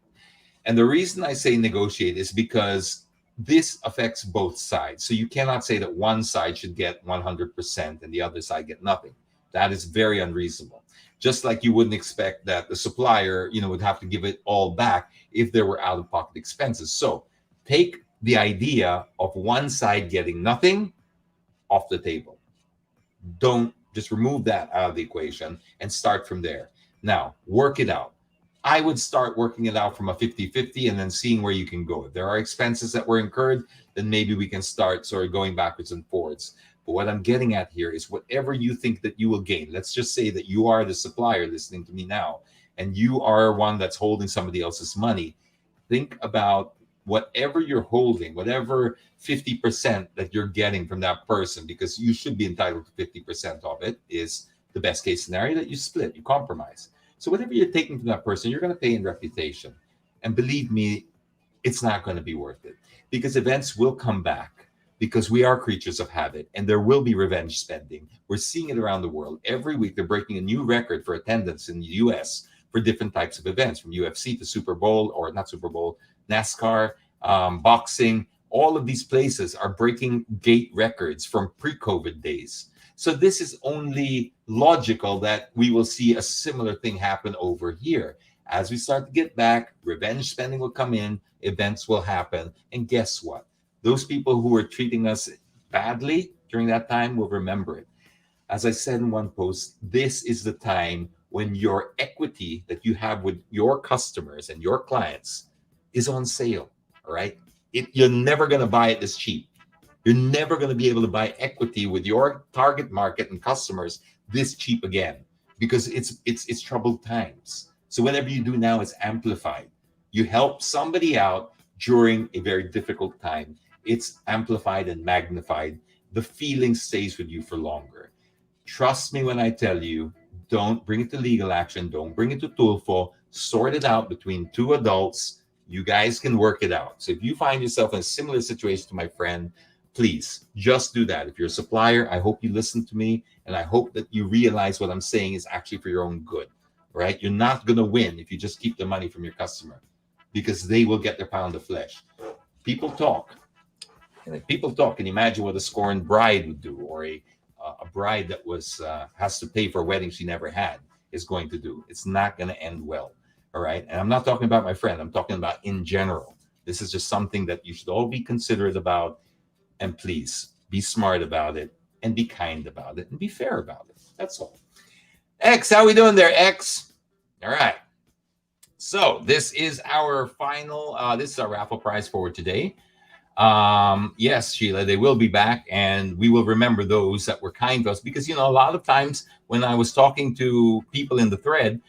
And the reason I say negotiate is because this affects both sides. So you cannot say that one side should get 100% and the other side get nothing. That is very unreasonable. Just like you wouldn't expect that the supplier, would have to give it all back if there were out-of-pocket expenses. So take the idea of one side getting nothing off the table. Don't just remove that out of the equation and start from there. Now, work it out. I would start working it out from a 50-50 and then seeing where you can go. If there are expenses that were incurred, then maybe we can start sort of going backwards and forwards. But what I'm getting at here is whatever you think that you will gain. Let's just say that you are the supplier listening to me now, and you are one that's holding somebody else's money. Think about whatever you're holding, whatever 50% that you're getting from that person, because you should be entitled to 50% of it, is the best case scenario that you split, you compromise. So whatever you're taking from that person, you're going to pay in reputation. And believe me, it's not going to be worth it, because events will come back, because we are creatures of habit, and there will be revenge spending. We're seeing it around the world. Every week, they're breaking a new record for attendance in the US for different types of events, from UFC to Super Bowl, or not Super Bowl, NASCAR, boxing. All of these places are breaking gate records from pre-COVID days. So this is only logical that we will see a similar thing happen over here. As we start to get back, revenge spending will come in, events will happen. And guess what? Those people who were treating us badly during that time will remember it. As I said in one post, this is the time when your equity that you have with your customers and your clients is on sale, all right? You're never going to buy it this cheap. You're never going to be able to buy equity with your target market and customers this cheap again, because it's troubled times. So whatever you do now is amplified. You help somebody out during a very difficult time. It's amplified and magnified. The feeling stays with you for longer. Trust me when I tell you, don't bring it to legal action. Don't bring it to Tulfo. Sort it out between two adults. You guys can work it out. So if you find yourself in a similar situation to my friend, please just do that. If you're a supplier, I hope you listen to me, and I hope that you realize what I'm saying is actually for your own good, right? You're not going to win if you just keep the money from your customer, because they will get their pound of flesh. People talk. And if people talk, can you imagine what a scorned bride would do, or a bride that has to pay for a wedding she never had is going to do? It's not going to end well, all right? And I'm not talking about my friend. I'm talking about in general. This is just something that you should all be considerate about. And please be smart about it, and be kind about it, and be fair about it. That's all. X, how we doing there, X? All right. So this is our final, this is our raffle prize for today. Yes, Sheila, they will be back, and we will remember those that were kind to us, because, a lot of times when I was talking to people in the thread,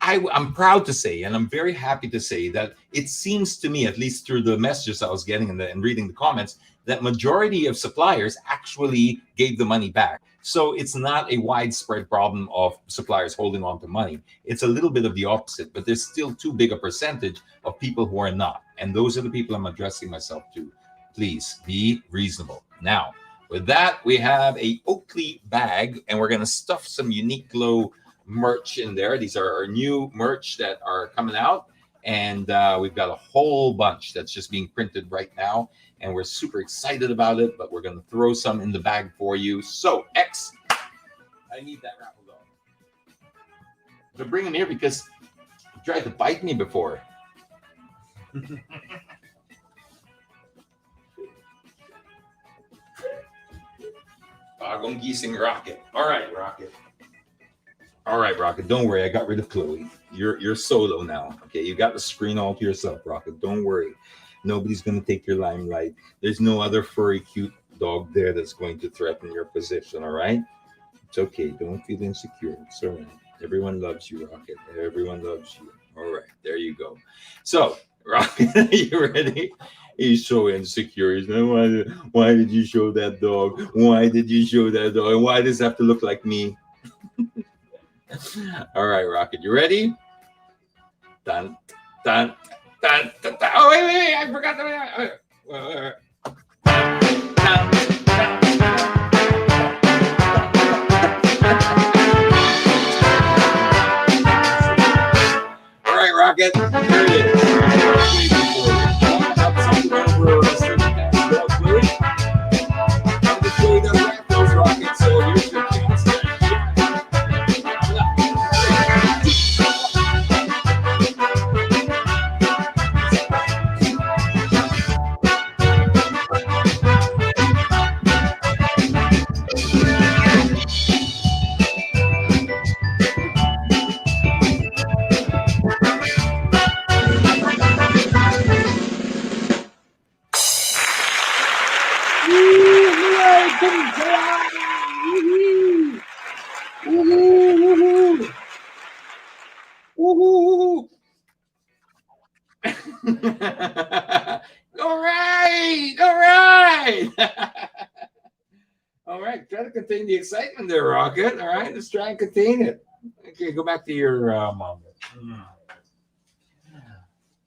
I'm proud to say, and I'm very happy to say, that it seems to me, at least through the messages I was getting and reading the comments, that majority of suppliers actually gave the money back. So it's not a widespread problem of suppliers holding on to money. It's a little bit of the opposite, but there's still too big a percentage of people who are not. And those are the people I'm addressing myself to. Please be reasonable. Now, With that, we have a Oakley bag, and we're going to stuff some Uniqlo merch in there. These are our new merch that are coming out, and we've got a whole bunch that's just being printed right now, and we're super excited about it, but we're going to throw some in the bag for you. So, X, I need that raffle dog. So bring him here because he tried to bite me before. Bagong gising Rocket. All right, Rocket. All right, Rocket. Don't worry. I got rid of Chloe. You're solo now. Okay, you got the screen all to yourself, Rocket. Don't worry. Nobody's going to take your limelight. There's no other furry, cute dog there that's going to threaten your position, all right? It's okay. Don't feel insecure. It's all right. Everyone loves you, Rocket. Everyone loves you. All right, there you go. So, Rocket, are you ready? He's so insecure. He's like, why did you show that dog? Why did you show that dog? And why does it have to look like me? All right, Rocket, you ready? Dun, dun, dun, dun, dun. Oh, wait, I forgot the... All right, Rocket, here it is. All right. All right, try to contain the excitement there, Rocket. All right, let's try and contain it. Okay, go back to your mom.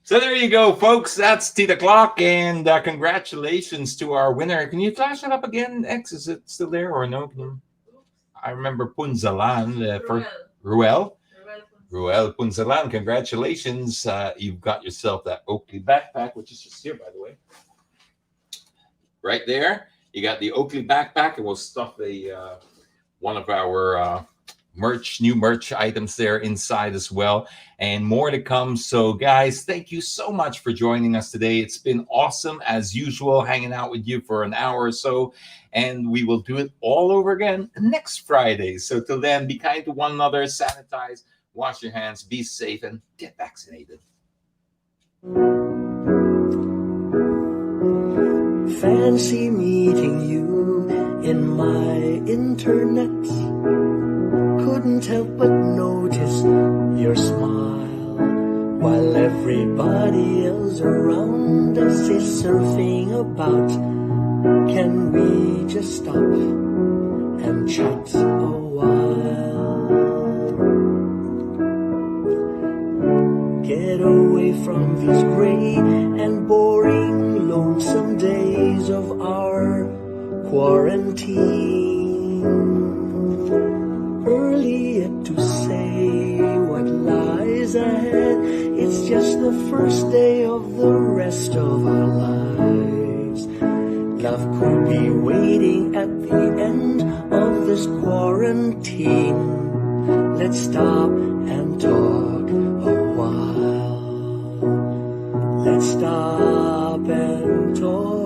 So there you go, folks. That's Titoclock, and congratulations to our winner. Can you flash it up again, X? Is it still there or no? I remember Punzalan for Ruel. Ruel Punzalan, congratulations. You've got yourself that Oakley backpack, which is just here, by the way. Right there. You got the Oakley backpack, and we'll stuff one of our new merch items there inside as well, and more to come. So, guys, thank you so much for joining us today. It's been awesome, as usual, hanging out with you for an hour or so, and we will do it all over again next Friday. So, till then, be kind to one another, sanitize, wash your hands, be safe, and get vaccinated. Fancy meeting you in my internet. Couldn't help but notice your smile, while everybody else around us is surfing about. Can we just stop and chat a while? Get away from these gray and boring, lonesome days of our quarantine. Early yet to say what lies ahead. It's just the first day of the rest of our lives. Love could be waiting at the end of this quarantine. Let's stop and talk a while. Let's stop and talk.